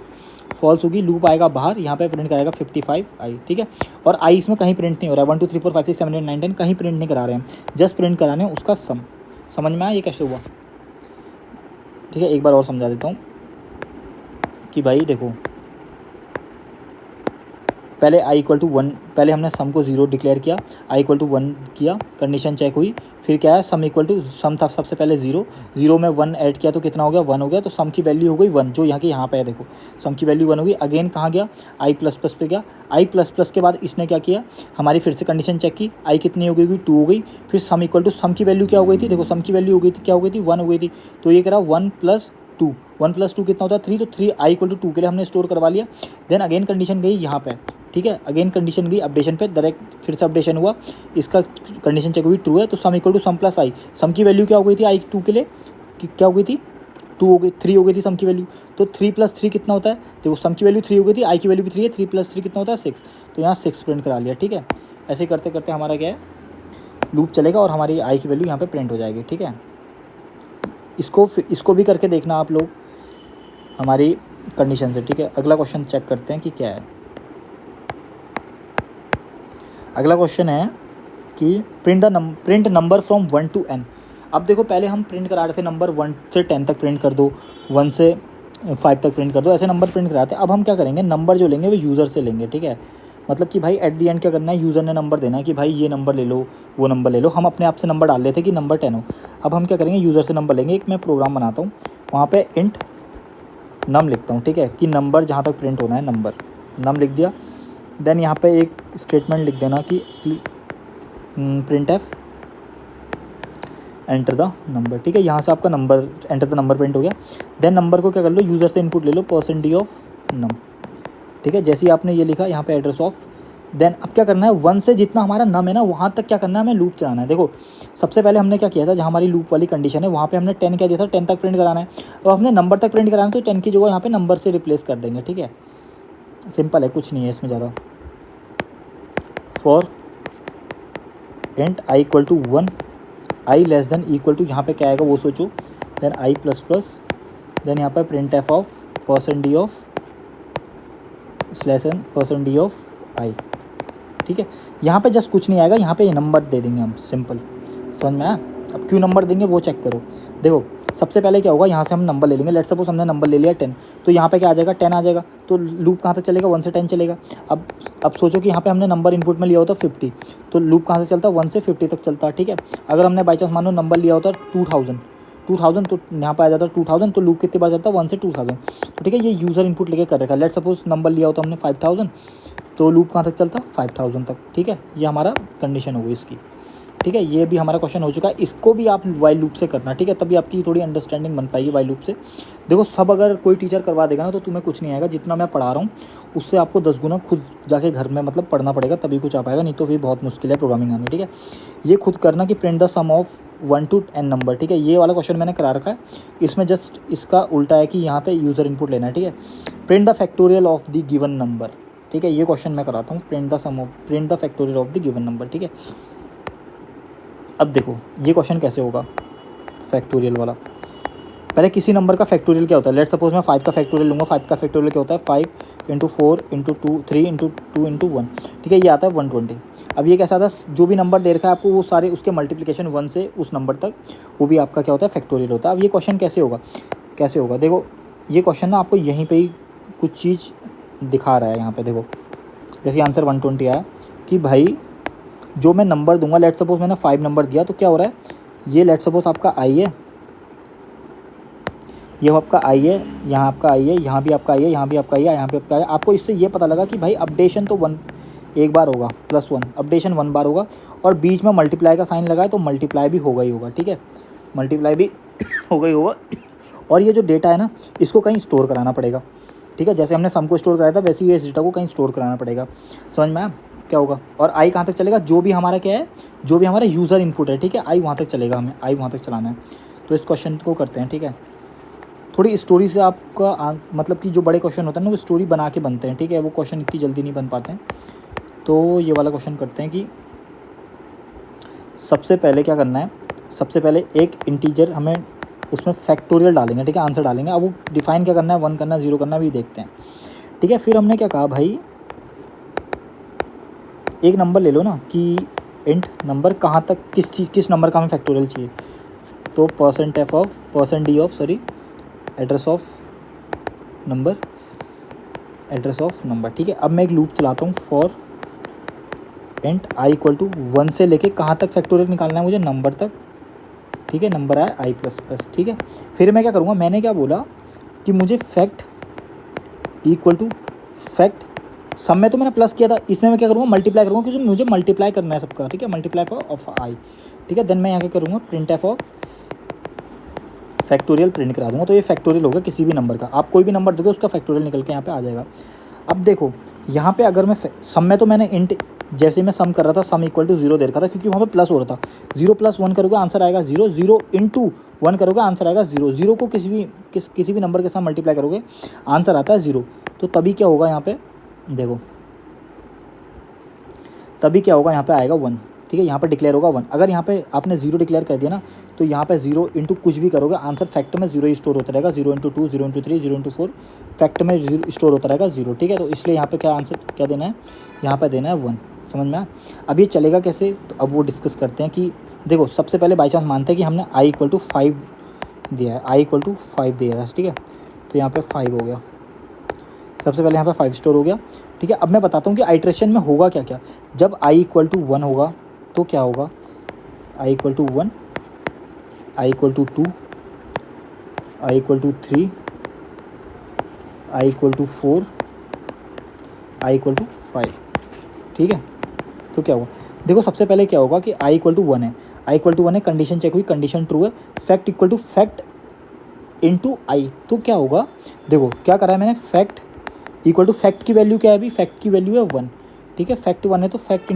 फॉल्स होगी, लूप आएगा बाहर, यहाँ पे प्रिंट कराएगा 55 आई, ठीक है। और आई इसमें कहीं प्रिंट नहीं हो रहा है, 1 2 3 4 5 6 7 8 9 10 कहीं प्रिंट नहीं करा रहे हैं, जस्ट प्रिंट कराने हैं उसका सम। समझ में आया ये कैसे हुआ, ठीक है। एक बार और समझा देता हूँ कि भाई देखो, पहले आई इक्वल टू 1, पहले हमने सम को 0 डिक्लेयर किया, आई इक्वल टू 1 किया, कंडीशन चेक हुई, फिर क्या है, सम इक्वल टू, सम था सबसे पहले 0, 0 में 1 ऐड किया तो कितना हो गया, 1 हो गया, तो सम की वैल्यू हो गई 1, जो यहाँ की यहाँ पे है, देखो सम की वैल्यू 1 हो गई। अगेन कहाँ गया, आई प्लस प्लस पे गया, आई प्लस प्लस के बाद इसने क्या किया, हमारी फिर से कंडीशन चेक की, आई कितनी हो गई, 2 हो गई। फिर सम इक्वल टू, सम की वैल्यू क्या हो गई थी, देखो सम की वैल्यू हो गई थी, क्या हो गई थी, 1 हो गई थी, तो ये कह रहा 1 प्लस 2, 1 प्लस 2 कितना होता है 3, तो 3 आई इक्वल टू 2 के लिए हमने स्टोर करवा लिया। देन अगेन कंडीशन गई यहाँ पे, ठीक है, अगेन कंडीशन गई अपडेशन पे, डायरेक्ट फिर से अपडेशन हुआ, इसका कंडीशन चेक हुई ट्रू है, तो sum equal to sum plus I, sum की वैल्यू क्या हो गई थी आई 2 के लिए, क्या हो गई थी 2 हो गई, 3 हो गई थी सम की वैल्यू, तो 3 प्लस 3 कितना होता है, देखो सम की वैल्यू 3 हो गई थी, आई की वैल्यू भी 3 है, 3 प्लस 3 कितना होता है 6, तो यहाँ 6 प्रिंट करा लिया, ठीक है। ऐसे करते करते हमारा क्या है, लूप चलेगा और हमारी आई की वैल्यू यहाँ पे प्रिंट हो जाएगी, ठीक है। इसको भी करके देखना आप लोग हमारी कंडीशन से, ठीक है। अगला क्वेश्चन चेक करते हैं कि क्या है। अगला क्वेश्चन है कि print number from 1 to n। अब देखो पहले हम प्रिंट करा रहे थे नंबर 1 से 10 तक प्रिंट कर दो, 1 से 5 तक प्रिंट कर दो, ऐसे नंबर प्रिंट कराते हैं। अब हम क्या करेंगे, नंबर जो लेंगे वो यूज़र से लेंगे, ठीक है। मतलब कि भाई एट दी एंड क्या करना है, यूज़र ने नंबर देना है कि भाई ये नंबर ले लो, वो नंबर ले लो। हम अपने आप से नंबर डाल लेते कि नंबर 10 हो। अब हम क्या करेंगे, यूज़र से नंबर लेंगे। एक मैं प्रोग्राम बनाता हूँ, वहाँ पे इंट नम लिखता हूँ, ठीक है, कि नंबर जहाँ तक प्रिंट होना है नंबर, नम लिख दिया। देन यहाँ पे एक स्टेटमेंट लिख देना कि print F enter the number, ठीक है। यहाँ से आपका number, enter the number print हो गया। देन नंबर को क्या कर लो, यूज़र से इनपुट ले लो, परसेंट डी ऑफ नम, ठीक है। जैसे ही आपने ये लिखा, यहाँ पे एड्रेस ऑफ देन अब क्या करना है, 1 से जितना हमारा नम है ना वहाँ तक क्या करना है, हमें लूप चलाना है। देखो सबसे पहले हमने क्या किया था, जहाँ हमारी लूप वाली कंडीशन है वहाँ पे हमने 10 क्या दिया था, 10 तक प्रिंट कराना है। अब हमने नंबर तक प्रिंट कराना है तो 10 की जगह यहाँ पे नंबर से रिप्लेस कर देंगे, ठीक है। सिंपल है, कुछ नहीं है इसमें ज़्यादा। For int I equal to 1, I less than equal to, यहाँ पे क्या आएगा वो सोचो, then I plus plus, then यहाँ पर print F of %d of slash N %d of I, ठीक है। यहाँ पे जस्ट कुछ नहीं आएगा, यहाँ पे ये नंबर दे देंगे हम, सिंपल। समझ में आया? अब क्यों नंबर देंगे वो चेक करो। देखो सबसे पहले क्या होगा, यहाँ से हम नंबर ले लेंगे। लेट्स सपोज हमने नंबर ले लिया 10, तो यहाँ पे क्या आ जाएगा, 10 आ जाएगा। तो लूप कहाँ तक चलेगा, 1 से 10 चलेगा। अब सोचो कि यहाँ पे हमने नंबर इनपुट में लिया होता 50, तो लूप कहाँ से चलता, 1 से 50 तक चलता, ठीक है। अगर हमने बाई चांस मानो नंबर लिया होता 2000, तो यहाँ पे आ जाता 2000, तो लूप कितनी बार चलता, 1 से 2000, तो ठीक है। ये यूज़र इनपुट लेके कर रखा है। लेट्स सपोज नंबर लिया होता हमने 5000, तो लूप कहाँ तक चलता, 5000 तक, ठीक है। ये हमारा कंडीशन हो गई इसकी, ठीक है। ये भी हमारा क्वेश्चन हो चुका है। इसको भी आप वाइल लूप से करना, ठीक है, तभी आपकी थोड़ी अंडरस्टैंडिंग बन पाएगी वाइल लूप से। देखो सब अगर कोई टीचर करवा देगा ना तो तुम्हें कुछ नहीं आएगा, जितना मैं पढ़ा रहा हूँ उससे आपको 10 गुना खुद जाके घर में मतलब पढ़ना पड़ेगा, तभी कुछ आ पाएगा, नहीं तो फिर बहुत मुश्किल है प्रोग्रामिंग आनी, ठीक है। ये खुद करना कि print the sum of 1 to n number, ठीक है। ये वाला क्वेश्चन मैंने करा रखा है, इसमें जस्ट इसका उल्टा है कि यहाँ पे यूज़र इनपुट लेना है, ठीक है। Print the factorial of the given number, ठीक है। ये क्वेश्चन मैं कराता हूँ, print the factorial of the given number, ठीक है। अब देखो ये क्वेश्चन कैसे होगा फैक्टोरियल वाला। पहले किसी नंबर का फैक्टोरियल क्या होता है, लेट्स सपोज मैं 5 का फैक्टोरियल लूँगा। 5 का फैक्टोरियल क्या होता है, 5 × 4 × 2 3 × 2 × 1, ठीक है। ये आता है 120। अब ये कैसा आता है, जो भी नंबर दे रखा है आपको वो सारे उसके मल्टीप्लिकेशन 1 से उस नंबर तक, वो भी आपका क्या होता है, फैक्टोरियल होता है। अब ये क्वेश्चन कैसे होगा, देखो ये क्वेश्चन ना आपको यहीं पर ही कुछ चीज़ दिखा रहा है। यहाँ पर देखो जैसे आंसर 120 आया कि भाई जो मैं नंबर दूंगा, लेट्स सपोज मैंने 5 नंबर दिया, तो क्या हो रहा है, ये लेट्स सपोज आपका आई है, ये आपका आई है, यहाँ आपका आई है, यहाँ भी आपका आई है, यहाँ भी आपका आई है, यहाँ भी आपका आई है। आपको इससे ये पता लगा कि भाई अपडेशन तो 1 एक बार होगा, +1 अपडेशन 1 बार होगा, और बीच में मल्टीप्लाई का साइन लगा है तो मल्टीप्लाई भी होगा ही होगा, ठीक है। मल्टीप्लाई भी होगा ही होगा। और ये जो डेटा है ना इसको कहीं स्टोर कराना पड़ेगा, ठीक है। जैसे हमने सम को स्टोर कराया था वैसे ही इस डेटा को कहीं स्टोर कराना पड़ेगा। समझ में आया क्या होगा। और आई कहाँ तक चलेगा, जो भी हमारा क्या है, जो भी हमारा यूज़र इनपुट है, ठीक है, आई वहाँ तक चलेगा, हमें आई वहाँ तक चलाना है। तो इस क्वेश्चन को करते हैं, ठीक है। थोड़ी स्टोरी से आपका मतलब कि जो बड़े क्वेश्चन होते हैं ना वो स्टोरी बना के बनते हैं, ठीक है, वो क्वेश्चन इतनी जल्दी नहीं बन पाते हैं। तो ये वाला क्वेश्चन करते हैं कि सबसे पहले क्या करना है, सबसे पहले एक इंटीजर हमें उसमें फैक्टोरियल डालेंगे, ठीक है, आंसर डालेंगे। अब वो डिफाइन क्या करना है, 1 करना है, 0 करना है, भी देखते हैं, ठीक है। फिर हमने क्या कहा भाई, एक नंबर ले लो ना कि इंट नंबर कहाँ तक, किस नंबर का हमें फैक्टोरियल चाहिए, तो %d of address of number, ठीक है। अब मैं एक लूप चलाता हूँ, for int I equal to 1 से लेके कहाँ तक फैक्टोरियल निकालना है मुझे, नंबर तक, ठीक है। नंबर आया आई प्लस प्लस, ठीक है। फिर मैं क्या करूँगा, मैंने क्या बोला कि मुझे फैक्ट इक्वल टू फैक्ट, सम में तो मैंने प्लस किया था, इसमें मैं क्या करूँगा, मल्टीप्लाई करूँगा, क्योंकि मुझे मल्टीप्लाई करना है सबका, ठीक है। मल्टीप्लाई ऑफ आई, ठीक है। देन मैं यहाँ क्या करूँगा, print F of factorial print करा दूँगा। तो ये फैक्टोरियल होगा किसी भी नंबर का, आप कोई भी नंबर दोगे उसका फैक्टोरियल निकल के यहाँ पे आ जाएगा। अब देखो यहाँ पे अगर मैं सम में तो मैंने इंट, जैसे मैं सम कर रहा था सम इक्वल टू 0 दे रखा था, क्योंकि वहाँ पे प्लस हो रहा था। 0 + 1 करोगे आंसर आएगा 0, 0 × 1 करोगे आंसर आएगा 0, 0 को किसी भी नंबर के साथ मल्टीप्लाई करोगे आंसर आता है 0। तो तभी क्या होगा यहाँ पे, देखो तभी क्या होगा, यहाँ पे आएगा 1, ठीक है। यहाँ पे डिक्लेयर होगा 1। अगर यहाँ पे आपने 0 डिक्लेयर कर दिया ना तो यहाँ पे 0 × कुछ भी करोगे आंसर फैक्ट में 0 ही स्टोर होता रहेगा, 0 × 2 0 × 3 0 × 4 फैक्ट में 0 स्टोर होता रहेगा 0, ठीक है। तो इसलिए यहाँ पे क्या आंसर क्या देना है, यहाँ पे देना है 1। समझ में आया। अब ये चलेगा कैसे, तो अब वो डिस्कस करते हैं कि देखो सबसे पहले बाई चांस मानते हैं कि हमने आई इक्वल टू 5 दिया है, आई इक्वल टू 5 दिया है, ठीक है। तो यहाँ पे 5 हो गया, सबसे पहले यहाँ पे 5 स्टोर हो गया, ठीक है। अब मैं बताता हूँ कि आइट्रेशन में होगा क्या क्या। जब आई इक्वल टू 1 होगा तो क्या होगा, I equal to 1, I equal to 2, I equal to 3, I equal to 4, I equal to 5, ठीक है। तो क्या होगा, देखो सबसे पहले क्या होगा कि आई इक्वल टू 1 है, आई इक्वल टू 1 है, कंडीशन चेक हुई, कंडीशन ट्रू है, fact equal to fact into I. तो क्या होगा, देखो क्या करा है मैंने, फैक्ट इक्वल टू फैक्ट की वैल्यू क्या है, अभी फैक्ट की वैल्यू है 1, ठीक है, फैक्ट 1 है तो फैक्ट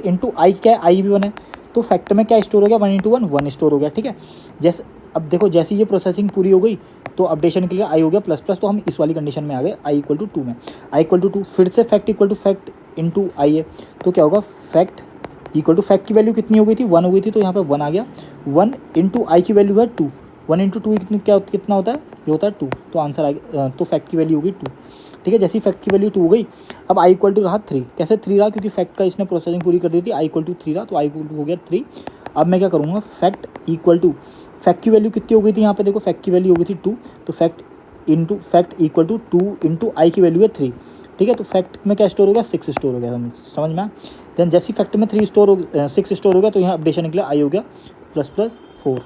इंटू आई क्या है, आई भी 1 है, तो फैक्टर में क्या स्टोर हो गया, 1 इंटू 1 1 स्टोर हो गया, ठीक है। जैसे अब देखो जैसे ये प्रोसेसिंग पूरी हो गई तो अपडेशन के लिए आई हो गया प्लस प्लस, तो हम इस वाली कंडीशन में आ गए आई इक्वल टू 2 में, आई इक्वल टू 2, फिर से fact equal to fact into I है, तो क्या होगा, फैक्ट इक्वल टू फैक्ट की वैल्यू कितनी हो गई थी, 1 हो गई थी, तो यहाँ पे 1 आ गया, 1 इंटू आई की वैल्यू है 2, 1 इंटू 2 कितना होता है, ये होता है 2, तो आंसर आ गया, तो फैक्ट की वैल्यू होगी 2, ठीक है। जैसे ही फैक्ट की वैल्यू 2 हो गई, अब आई इक्वल टू रहा 3, कैसे 3 रहा, क्योंकि फैक्ट का इसने प्रोसेसिंग पूरी कर दी थी, आई इक्वल टू 3 रहा, तो आई इक्वल टू हो गया 3। अब मैं क्या करूँगा, फैक्ट इक्वल टू फैक्ट की वैल्यू कितनी हो गई थी, यहाँ पे देखो फैक्ट की वैल्यू हो गई थी 2, तो फैक्ट इक्वल टू 2 इंटू आई की वैल्यू है 3, ठीक है। तो फैक्ट में क्या स्टोर हो गया, 6 स्टोर हो गया, समझ में। देन जैसे फैक्ट में 6 स्टोर हो गया, तो यहाँ अपडेशन निकला आई हो गया प्लस प्लस 4,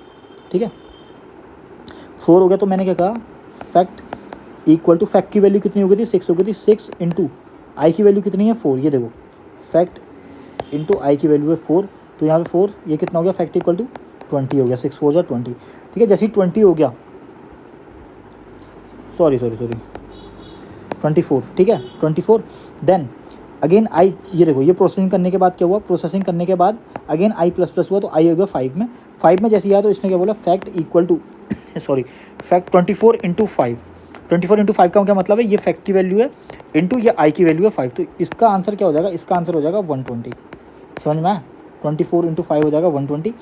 ठीक है, 4 हो गया। तो मैंने क्या कहा, फैक्ट इक्वल टू फैक्ट की वैल्यू कितनी हो गई थी, 6 हो गई थी, 6 इंटू आई की वैल्यू कितनी है 4, ये देखो फैक्ट इंटू आई की वैल्यू है 4, तो यहाँ पे 4, ये कितना हो गया, फैक्ट इक्वल टू 20 हो गया, 6 4 20, ठीक है। जैसे ही 20 हो गया, सॉरी 24, ठीक है 24, देन अगेन आई, ये देखो ये प्रोसेसिंग करने के बाद क्या हुआ, प्रोसेसिंग करने के बाद अगेन आई प्लस प्लस हुआ, तो आई हो गया 5 में जैसे आया तो इसने क्या बोला, fact equal to fact 24 into 5, 24 into 5 का क्या मतलब है, ये फैक्ट की वैल्यू है इंटू ये आई की वैल्यू है 5, तो इसका आंसर क्या हो जाएगा, इसका आंसर हो जाएगा 120, समझ में आया, 24 इंटू 5 हो जाएगा 120।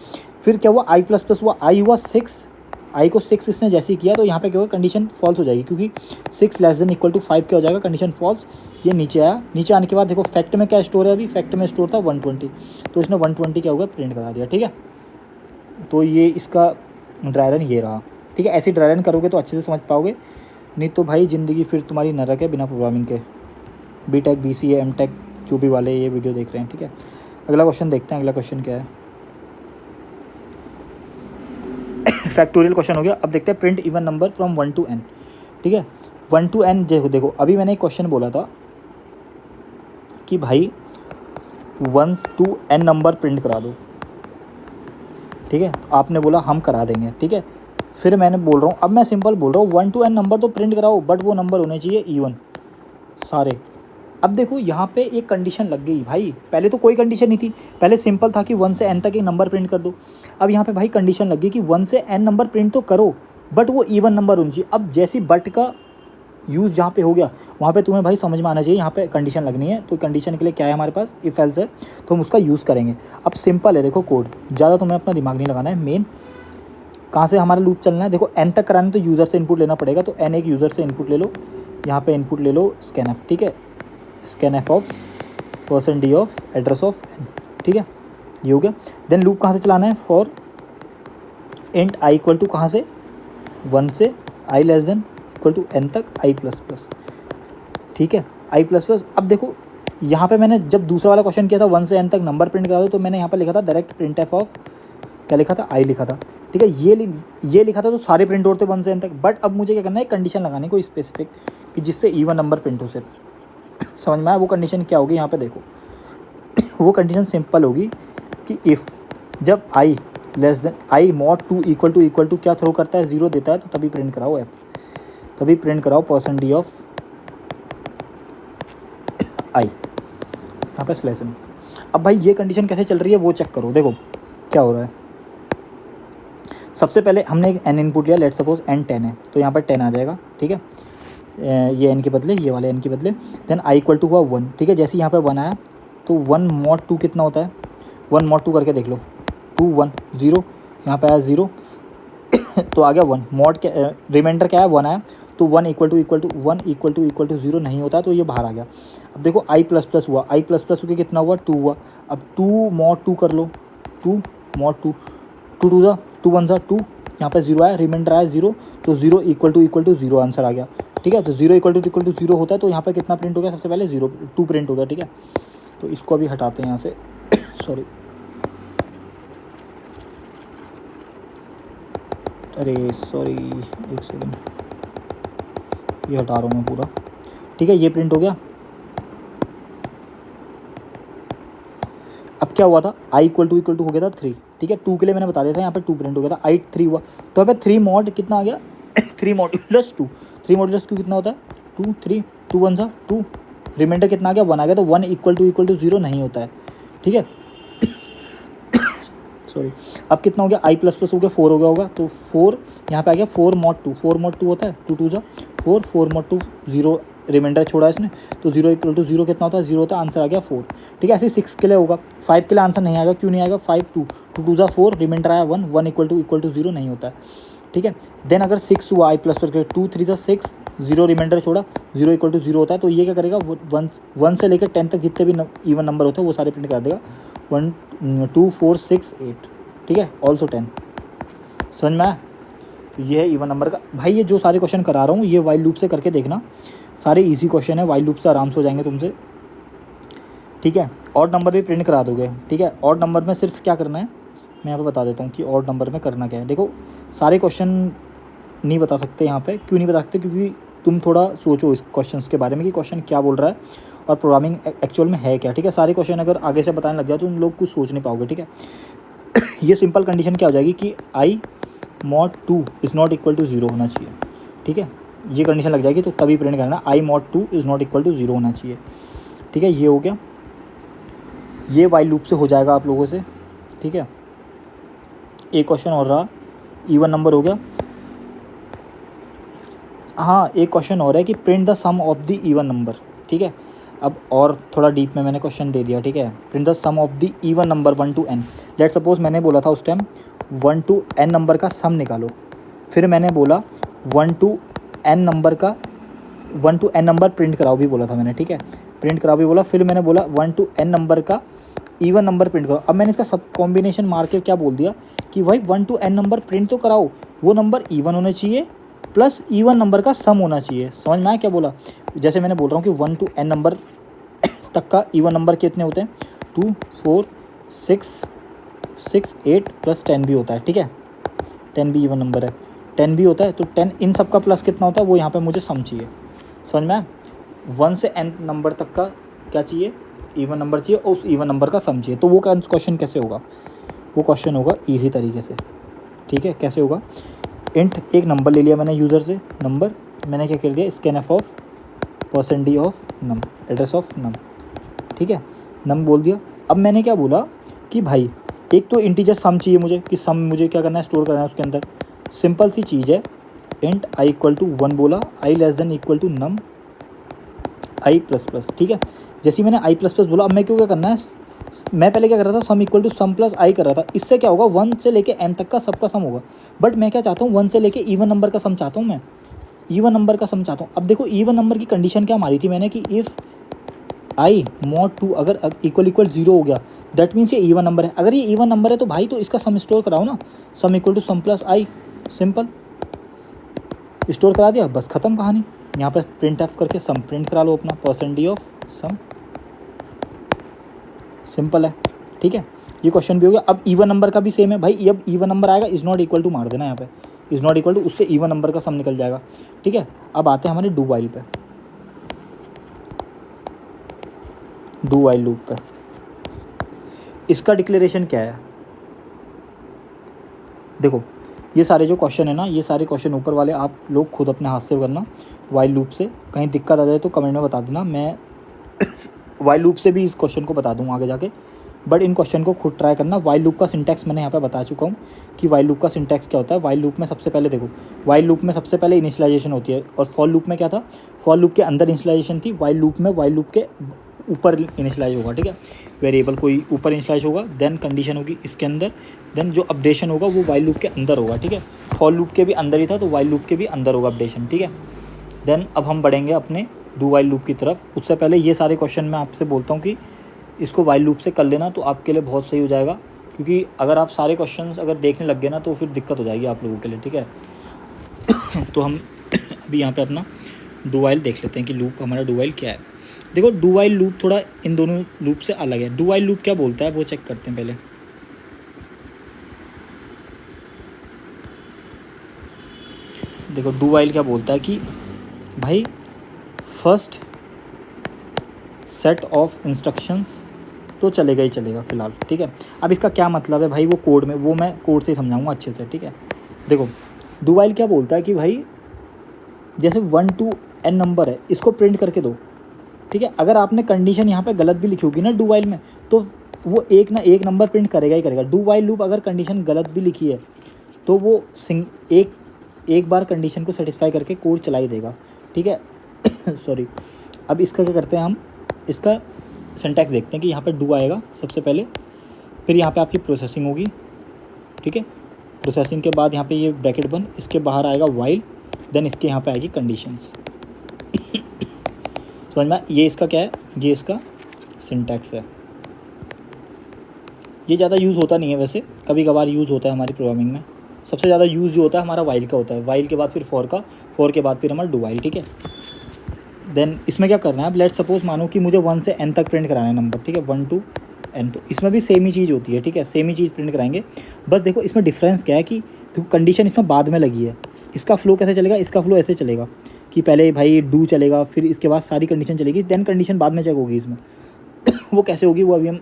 फिर क्या हुआ, आई प्लस प्लस हुआ, आई हुआ 6, आई को 6 इसने जैसे ही किया तो यहाँ पे क्या होगा, कंडीशन फॉल्स हो जाएगी, क्योंकि 6 लेस देन इक्वल टू 5 क्या हो जाएगा, कंडीशन फॉल्स। ये नीचे आया, नीचे आने के बाद देखो फैक्ट में क्या स्टोर है, अभी फैक्ट में स्टोर था 120, तो इसने 120 क्या होगा, प्रिंट करा दिया, ठीक है। तो ये इसका ड्राई रन ये रहा, ठीक है। ऐसे ड्राई रन करोगे तो अच्छे से समझ पाओगे, नहीं तो भाई ज़िंदगी फिर तुम्हारी नरक है बिना प्रोग्रामिंग के। बीटेक BCA M.Tech जो भी वाले ये वीडियो देख रहे हैं, ठीक है। अगला क्वेश्चन देखते हैं, अगला क्वेश्चन क्या है, फैक्टोरियल क्वेश्चन हो गया। अब देखते हैं print even number from 1 to n, ठीक है। 1 to n देखो अभी मैंने एक क्वेश्चन बोला था कि भाई 1 to n नंबर प्रिंट करा दो, ठीक है, आपने बोला हम करा देंगे, ठीक है। फिर मैंने बोल रहा हूँ, अब मैं सिंपल बोल रहा हूँ 1 to n नंबर तो प्रिंट कराओ, बट वो नंबर होने चाहिए इवन सारे। अब देखो यहाँ पे एक कंडीशन लग गई भाई, पहले तो कोई कंडीशन नहीं थी, पहले सिंपल था कि 1 से n तक एक नंबर प्रिंट कर दो। अब यहाँ पे भाई कंडीशन लग गई कि 1 से n नंबर प्रिंट तो करो, बट वो इवन नंबर होनी चाहिए। अब जैसी बट का यूज़ जहाँ पे हो गया, वहाँ पे तुम्हें भाई समझ में आना चाहिए, यहाँ पे कंडीशन लगनी है, तो कंडीशन के लिए क्या है हमारे पास, इफ एल्स है, तो हम उसका यूज़ करेंगे। अब सिंपल है, देखो कोड, ज़्यादा तुम्हें अपना दिमाग नहीं लगाना है। मेन कहाँ से हमारा लूप चलना है, देखो n तक कराना तो यूज़र से इनपुट लेना पड़ेगा, तो n एक यूज़र से इनपुट ले लो, यहाँ पे इनपुट ले लो स्कैन f, ठीक है, scan f of %d of address of n, ठीक है, ये हो गया। देन लूप कहाँ से चलाना है, for int I equal to कहाँ से, 1 से i less than equal to n तक i प्लस प्लस, ठीक है, i प्लस प्लस। अब देखो यहाँ पे मैंने जब दूसरा वाला क्वेश्चन किया था 1 से n तक नंबर प्रिंट करा दो, तो मैंने यहाँ पर लिखा था डायरेक्ट प्रिंट एफ ऑफ, क्या लिखा था, i लिखा था, ठीक है, ये लिखा था, तो सारे प्रिंट होते 1 से n तक। बट अब मुझे क्या करना है, कंडीशन लगानी कोई स्पेसिफिक कि जिससे इवन नंबर प्रिंट हो सिर्फ, समझ में आया। वो कंडीशन क्या होगी, यहाँ पे देखो वो कंडीशन सिंपल होगी कि इफ़ जब i less than i mod 2 equal to क्या थ्रो करता है, 0 देता है, तो तभी प्रिंट कराओ f, तभी प्रिंट कराओ %d ऑफ i, यहाँ पे स्लैश n। अब भाई ये कंडीशन कैसे चल रही है वो चेक करो, देखो क्या हो रहा है। सबसे पहले हमने एक n इनपुट लिया, लेट सपोज n 10 है, तो यहाँ पर 10 आ जाएगा, ठीक है, ये n के बदले, ये वाले n के बदले। देन i इक्वल टू हुआ 1, ठीक है, जैसे यहाँ पे 1 आया तो 1 मॉड 2 कितना होता है, 1 मॉड 2 करके देख लो, 2 1 0, यहाँ पे आया 0 तो आ गया 1 मॉड क्या, रिमाइंडर क्या है 1 आया, तो 1 इक्वल टू 0 नहीं होता, तो ये बाहर आ गया। अब देखो i प्लस प्लस हुआ, i प्लस प्लस होकर कितना हुआ, 2 हुआ। अब 2 मॉड 2 कर लो, 2 मॉड 2, 2 2 ज़ा 2 1 ज़ा 2, यहाँ पे 0 आया, रिमाइंडर आया 0, तो 0 इक्वल टू 0 आंसर आ गया, ठीक है। तो 0 इक्वल टू 0 होता है, तो यहाँ पे कितना प्रिंट हो गया, सबसे पहले 2 प्रिंट हो गया, ठीक है। तो इसको अभी हटाते हैं यहाँ से सॉरी, अरे सॉरी एक सेकेंड, ये हटा रहा हूँ मैं पूरा, ठीक है, ये प्रिंट हो गया। अब क्या हुआ था, i इक्वल टू हो गया था 3, ठीक है, 2 के लिए मैंने बता दिया था, यहाँ पे 2 प्रिंट हो गया था, i 3 हुआ, तो यहाँ पे 3 मॉड कितना आ गया 3 मॉड्यूलस 2 कितना होता है 2 3 2 1 सा 2, रिमाइंडर कितना आ गया, 1 आ गया, तो 1 इक्वल टू 0 नहीं होता है, ठीक है। सॉरी, अब कितना हो गया, i प्लस प्लस हो गया 4 हो गया होगा, तो 4 यहाँ पे आ गया 4 mod 2, 4 mod 2 होता है 2 2 जा 4, 4 mod 2 0, रिमाइंडर छोड़ा इसने, तो 0 इक्वल टू 0 कितना होता है, 0 होता है, आंसर आ गया 4, ठीक है। ऐसे 6 के लिए होगा, 5 के लिए आंसर नहीं आएगा, क्यों नहीं आएगा, 5 2 2 2 जा 4, रिमाइंडर आया 1, 1 इक्वल टू 0 नहीं होता है, ठीक है। देन अगर 6 हुआ i प्लस प्लस 2 3 जा 6, 0 रिमाइंडर छोड़ा, 0 इक्वल टू 0 होता है, तो ये क्या करेगा, 1 से लेकर 10 तक जितने भी इवन नंबर होते हैं वो सारे प्रिंट कर देगा, 1 2 4 6 8, ठीक है, ऑल्सो 10, समझ में आया। तो ये है इवन नंबर का। भाई ये जो सारे क्वेश्चन करा रहा हूँ ये वाइल लूप से करके देखना, सारे इजी क्वेश्चन है, वाइल लूप से आराम से हो जाएंगे तुमसे, ठीक है। ऑड नंबर भी प्रिंट करा दोगे, ठीक है। ऑड नंबर में सिर्फ क्या करना है, मैं यहाँ पे बता देता हूँ कि ऑड नंबर में करना क्या है। देखो सारे क्वेश्चन नहीं बता सकते यहाँ पे, क्यों नहीं बता सकते, क्योंकि तुम थोड़ा सोचो इस क्वेश्चन के बारे में कि क्वेश्चन क्या बोल रहा है और प्रोग्रामिंग एक्चुअल में है क्या, ठीक है। सारे क्वेश्चन अगर आगे से बताने लग जाए तो तुम लोग कुछ सोच नहीं पाओगे, ठीक है। ये सिंपल कंडीशन क्या हो जाएगी कि i mod 2 is not equal to 0 होना चाहिए, ठीक है। ये कंडीशन लग जाएगी तो तभी प्रिंट करना, i mod 2 is not equal to 0 होना चाहिए, ठीक है। ये हो गया, ये वाइल लूप से हो जाएगा आप लोगों से, ठीक है। एक क्वेश्चन और रहा, इवन नंबर हो गया। हाँ एक क्वेश्चन और है कि print the sum of the even number, ठीक है। अब और थोड़ा डीप में मैंने क्वेश्चन दे दिया, ठीक है। Print the sum of the even number 1 to n। Let suppose मैंने बोला था उस टाइम 1 to n नंबर का सम निकालो, फिर मैंने बोला 1 to n नंबर का 1 to n नंबर प्रिंट कराओ भी बोला था मैंने, ठीक है। प्रिंट कराओ भी बोला, फिर मैंने बोला 1 to n नंबर का इवन नंबर प्रिंट करो। अब मैंने इसका सब कॉम्बिनेशन मार के क्या बोल दिया कि भाई 1 to n नंबर प्रिंट तो कराओ, वो नंबर इवन होने चाहिए प्लस इवन नंबर का सम होना चाहिए। समझ में आया क्या बोला, जैसे मैंने बोल रहा हूँ कि 1 to n नंबर तक का इवन नंबर कितने होते हैं, 2 4 6 6 8 प्लस 10 भी होता है, ठीक है। 10 भी इवन नंबर है, 10 भी होता है, तो 10 इन सब का प्लस कितना होता है वो यहाँ पे मुझे सम चाहिए। समझ में आया, 1 से n नंबर तक का क्या चाहिए, इवन नंबर चाहिए, और उस इवन नंबर का सम चाहिए। तो वो क्वेश्चन कैसे होगा, वो क्वेश्चन होगा ईजी तरीके से, ठीक है। कैसे होगा, इंट एक नंबर ले लिया मैंने यूज़र से, नंबर मैंने क्या कर दिया, scanf of %d of num, address of num, ठीक है, नम बोल दिया। अब मैंने क्या बोला कि भाई एक तो इंटीजर सम चाहिए मुझे, कि सम मुझे क्या करना है, स्टोर करना है उसके अंदर। सिंपल सी चीज़ है, इंट i इक्वल टू 1 बोला, i less than equal to num i plus plus, ठीक है। जैसे ही मैंने i प्लस प्लस बोला, अब मैं क्यों क्या करना है, मैं पहले क्या कर रहा था, sum equal to sum plus I कर रहा था। इससे क्या होगा, 1 से लेके n तक का सबका सम होगा, बट मैं क्या चाहता हूँ 1 से लेके इवन नंबर का सम चाहता हूँ, मैं इवन नंबर का सम चाहता हूँ। अब देखो इवन नंबर की कंडीशन क्या मारी थी मैंने कि इफ़ i mod 2 अगर इक्वल 0 हो गया, दैट मीन्स ये इवन नंबर है। अगर ये इवन नंबर है तो भाई तो इसका सम स्टोर कराओ ना, sum equal to sum plus I, simple store करा दिया, बस ख़त्म कहानी। यहाँ पर प्रिंट एफ करके सम प्रिंट करा लो अपना, %d ऑफ सम, सिंपल है, ठीक है। ये क्वेश्चन भी हो गया। अब इवन नंबर का भी सेम है भाई, अब इवन नंबर आएगा इज़ नॉट इक्वल टू मार देना, यहाँ पे इज़ नॉट इक्वल टू, उससे इवन नंबर का सम निकल जाएगा, ठीक है। अब आते हैं हमारे डू वाइल पे, डू वाइल लूप पे। इसका डिक्लेरेशन क्या है, देखो ये सारे जो क्वेश्चन है ना, ये सारे क्वेश्चन ऊपर वाले आप लोग खुद अपने हाथ से करना वाइल लूप से। कहीं दिक्कत आ जाए तो कमेंट में बता देना, मैं वाइल लूप से भी इस क्वेश्चन को बता दूँ आगे जाके, बट इन क्वेश्चन को खुद ट्राई करना। वाइल लूप का सिंटैक्स मैंने यहाँ पे बता चुका हूँ कि वाइल लूप का सिंटैक्स क्या होता है। वाइल लूप में सबसे पहले देखो, वाइल लूप में सबसे पहले इनिशियलाइजेशन होती है, और फॉर लूप में क्या था, फॉर लूप के अंदर इनिशियलाइजेशन थी, वाइल लूप में वाइल लूप के ऊपर इनिशियलाइज होगा, ठीक है। वेरिएबल कोई ऊपर इनिशियलाइज होगा, देन कंडीशन होगी इसके अंदर, देन जो अपडेशन होगा वो वाइल लूप के अंदर होगा, ठीक है। फॉर लूप के भी अंदर ही था तो वाइल लूप के भी अंदर होगा अपडेशन, ठीक है। देन अब हम बढ़ेंगे अपने डू वाइल लूप की तरफ। उससे पहले ये सारे क्वेश्चन मैं आपसे बोलता हूँ कि इसको वाइल लूप से कर लेना तो आपके लिए बहुत सही हो जाएगा, क्योंकि अगर आप सारे क्वेश्चंस अगर देखने लग गए ना तो फिर दिक्कत हो जाएगी आप लोगों के लिए, ठीक है। तो हम अभी यहाँ पे अपना डू वाइल देख लेते हैं कि लूप हमारा डू वाइल क्या है। देखो डू वाइल लूप थोड़ा इन दोनों लूप से अलग है। डू वाइल लूप क्या बोलता है वो चेक करते हैं पहले। देखो डू वाइल क्या बोलता है कि भाई फर्स्ट सेट ऑफ इंस्ट्रक्शंस तो चलेगा ही चलेगा फ़िलहाल, ठीक है। अब इसका क्या मतलब है भाई, वो कोड में, वो मैं कोड से समझाऊंगा अच्छे से, ठीक है। देखो डू वाइल क्या बोलता है कि भाई जैसे 1 to n नंबर है, इसको प्रिंट करके दो, ठीक है। अगर आपने कंडीशन यहाँ पे गलत भी लिखी होगी ना डू वाइल में, तो वो एक ना एक नंबर प्रिंट करेगा ही करेगा। डू वाइल लूप अगर कंडीशन गलत भी लिखी है तो वो एक बार कंडीशन को सेटिस्फाई करके कोड चला ही देगा, ठीक है। सॉरी। अब इसका क्या करते हैं हम, इसका सिंटैक्स देखते हैं कि यहाँ पे डू आएगा सबसे पहले, फिर यहाँ पे आपकी प्रोसेसिंग होगी, ठीक है। प्रोसेसिंग के बाद यहाँ पे ये ब्रैकेट बंद, इसके बाहर आएगा वाइल, देन इसके यहाँ पे आएगी कंडीशंस। समझ में? ये इसका क्या है, ये इसका सिंटैक्स है। ये ज़्यादा यूज़ होता नहीं है वैसे, कभी कभार यूज़ होता है हमारी प्रोग्रामिंग में। सबसे ज़्यादा यूज़ जो होता है हमारा वाइल का होता है, वाइल के बाद फिर फॉर का, फॉर के बाद फिर हमारा डू वाइल, ठीक है। देन इसमें क्या करना है, अब लेट सपोज मानो कि मुझे 1 से n तक प्रिंट कराना है नंबर, ठीक है, 1 to n। तो इसमें भी सेम ही चीज़ होती है, ठीक है, सेम ही चीज़ प्रिंट कराएंगे। बस देखो इसमें डिफरेंस क्या है कि देखो कंडीशन इसमें बाद में लगी है, इसका फ्लो कैसे चलेगा, इसका फ्लो ऐसे चलेगा कि पहले भाई डू चलेगा, फिर इसके बाद सारी कंडीशन चलेगी, देन कंडीशन बाद में चेक होगी इसमें। वो कैसे होगी वो अभी हम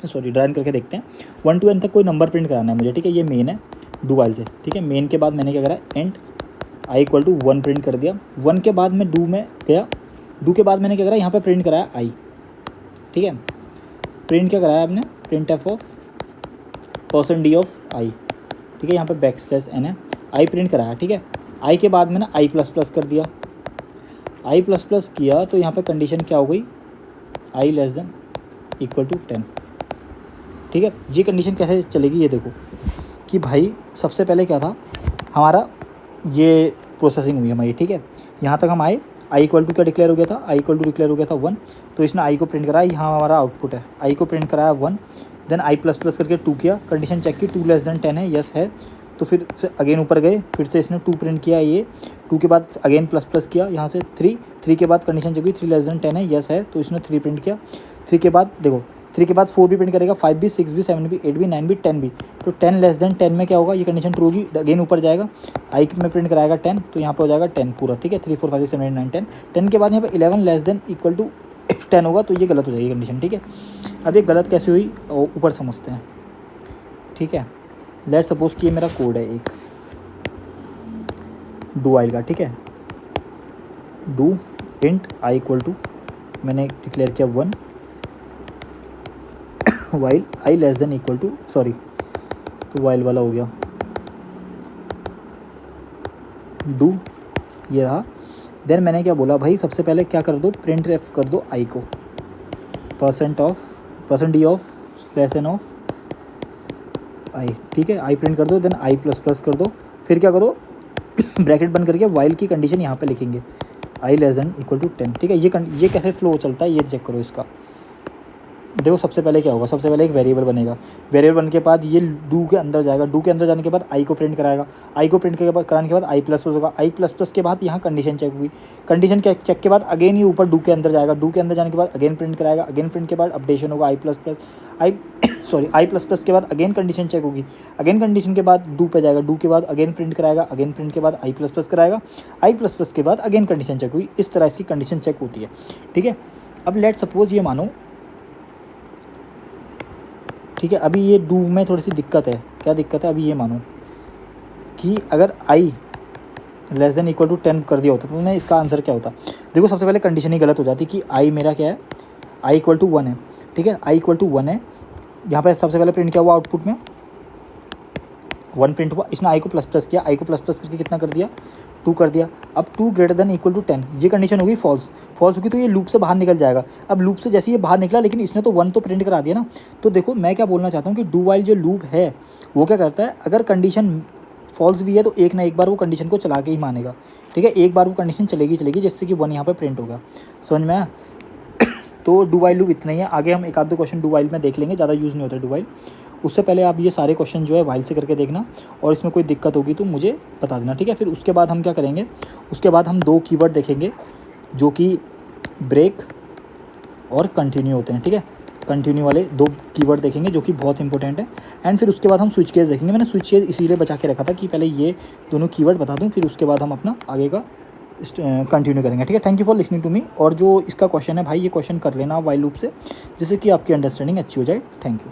सॉरी ड्राइन करके देखते हैं। 1 to n तक कोई नंबर प्रिंट कराना है मुझे, ठीक है। ये मेन है डू वाइल से, ठीक है। मेन के बाद मैंने क्या करा, एंड i इक्वल टू 1 प्रिंट कर दिया। 1 के बाद मैं डू में गया, डू के बाद मैंने क्या करा, यहाँ पे प्रिंट कराया i, ठीक है। प्रिंट क्या कराया आपने, print F of %d of i, ठीक है। यहाँ पे \n है, i प्रिंट कराया, ठीक है। i के बाद मैंने i प्लस प्लस कर दिया, i प्लस प्लस किया तो यहाँ पे कंडीशन क्या हो गई, i less than equal to 10, ठीक है। ये कंडीशन कैसे चलेगी ये देखो कि भाई सबसे पहले क्या था हमारा, ये प्रोसेसिंग हुई हमारी, ठीक है। यहाँ तक हम आए, i इक्वल टू क्या डिक्लेयर हो गया था, i इक्वल टू डिक्लेयर हो गया था 1, तो इसने i को प्रिंट कराया, यहाँ हमारा आउटपुट है, i को प्रिंट कराया 1, देन i प्लस प्लस करके 2 किया, कंडीशन चेक की 2 लेस देन 10 है, यस है, तो फिर अगेन ऊपर गए, फिर से इसने 2 प्रिंट किया, ये 2 के बाद अगेन प्लस प्लस किया, यहाँ से 3 के बाद कंडीशन चेक हुई 3 लेस देन 10 है, यस है, तो इसने 3 प्रिंट किया। 3 के बाद देखो 3 के बाद 4 भी प्रिंट करेगा, 5 भी, 6 भी, 7 भी, 8 भी, 9 भी, 10 भी, तो 10 लेस देन 10 में क्या होगा, ये कंडीशन ट्रू होगी, अगेन ऊपर जाएगा, i में प्रिंट कराएगा 10, तो यहाँ पे हो जाएगा 10 पूरा, ठीक है। 3 4 5 6 7 8 9 10, 10 के बाद यहाँ पे 11 लेस देन इक्वल टू 10 होगा, तो ये गलत हो जाएगी कंडीशन, ठीक है। अब ये गलत कैसे हुई ऊपर समझते हैं, ठीक है। लेट सपोज कि ये मेरा कोड है एक डू वाइल का, ठीक है। Do int i equal to मैंने डिक्लेयर किया 1 while i less than equal to, sorry तो वाइल वाला हो गया, डू ये रहा। देन मैंने क्या बोला भाई, सबसे पहले क्या कर दो, प्रिंट रेफ कर दो i को, %d of slash n of i, ठीक है। i प्रिंट कर दो, देन i प्लस प्लस कर दो, फिर क्या करो ब्रैकेट बंद करके वाइल की कंडीशन यहाँ पे लिखेंगे i less than equal to 10, ठीक है। ये कैसे फ्लो चलता है ये चेक करो इसका। देखो सबसे पहले क्या होगा, सबसे पहले एक वेरिएबल बनेगा, वेरिएबल बनने के बाद ये डू के अंदर जाएगा, डू के अंदर जाने के बाद आई को प्रिंट कराएगा, आई को प्रिंट कराने के बाद आई प्लस प्लस होगा, आई प्लस प्लस के बाद यहाँ कंडीशन चेक होगी, कंडीशन चेक के बाद अगेन ये ऊपर डू के अंदर जाएगा, डू के अंदर जाने के बाद अगेन प्रिंट कराएगा, अगेन प्रिंट के बाद अपडेशन होगा आई प्लस प्लस के बाद अगेन कंडीशन चेक होगी, अगेन कंडीशन के बाद डू पे जाएगा, डू के बाद अगेन प्रिंट कराएगा, अगेन प्रिंट के बाद आई प्लस प्लस कराएगा, आई प्लस प्लस के बाद अगेन कंडीशन चेक हुई। इस तरह इसकी कंडीशन चेक होती है, ठीक है। अब लेट सपोज ये मानो, ठीक है, अभी ये डू में थोड़ी सी दिक्कत है, क्या दिक्कत है, अभी ये मानो कि अगर i less than equal to 10 कर दिया होता तो मैं इसका आंसर क्या होता। देखो सबसे पहले कंडीशन ही गलत हो जाती कि i मेरा क्या है, i इक्वल टू 1 है, ठीक है, i इक्वल टू 1 है। यहाँ पे सबसे पहले प्रिंट क्या हुआ, आउटपुट में 1 प्रिंट हुआ, इसने i को प्लस प्लस किया, i को प्लस प्लस करके कितना कर दिया, 2 कर दिया। अब 2 ग्रेटर देन इक्वल टू 10, ये कंडीशन होगी फॉल्स होगी, तो ये लूप से बाहर निकल जाएगा। अब लूप से जैसे ये बाहर निकला, लेकिन इसने तो 1 तो प्रिंट करा दिया ना, तो देखो मैं क्या बोलना चाहता हूँ कि डू वाइल जो लूप है वो क्या करता है, अगर कंडीशन फॉल्स भी है तो एक ना एक बार वो कंडीशन को चला के ही मानेगा, ठीक है। एक बार वो कंडीशन चलेगी जिससे कि 1 यहाँ पर प्रिंट होगा, समझ में आया। तो डू वाइल लूप इतना ही है, आगे हम एक आध दो क्वेश्चन डू वाइल में देख लेंगे, ज़्यादा यूज़ नहीं होता डू वाइल। उससे पहले आप ये सारे क्वेश्चन जो है वाइल से करके देखना, और इसमें कोई दिक्कत होगी तो मुझे बता देना, ठीक है। फिर उसके बाद हम क्या करेंगे, उसके बाद हम 2 कीवर्ड देखेंगे जो कि ब्रेक और कंटिन्यू होते हैं, ठीक है। कंटिन्यू वाले 2 कीवर्ड देखेंगे जो कि बहुत इंपॉर्टेंट है। एंड फिर उसके बाद हम स्विच केस देखेंगे। मैंने स्विच केस इसीलिए बचा के रखा था कि पहले ये दोनों कीवर्ड बता दूँ, फिर उसके बाद हम अपना आगे का कंटिन्यू करेंगे, ठीक है। Thank you for listening to me. और जो इसका क्वेश्चन है भाई, ये क्वेश्चन कर लेना वाइल लूप से, जिससे कि आपकी अंडरस्टैंडिंग अच्छी हो जाए। Thank you.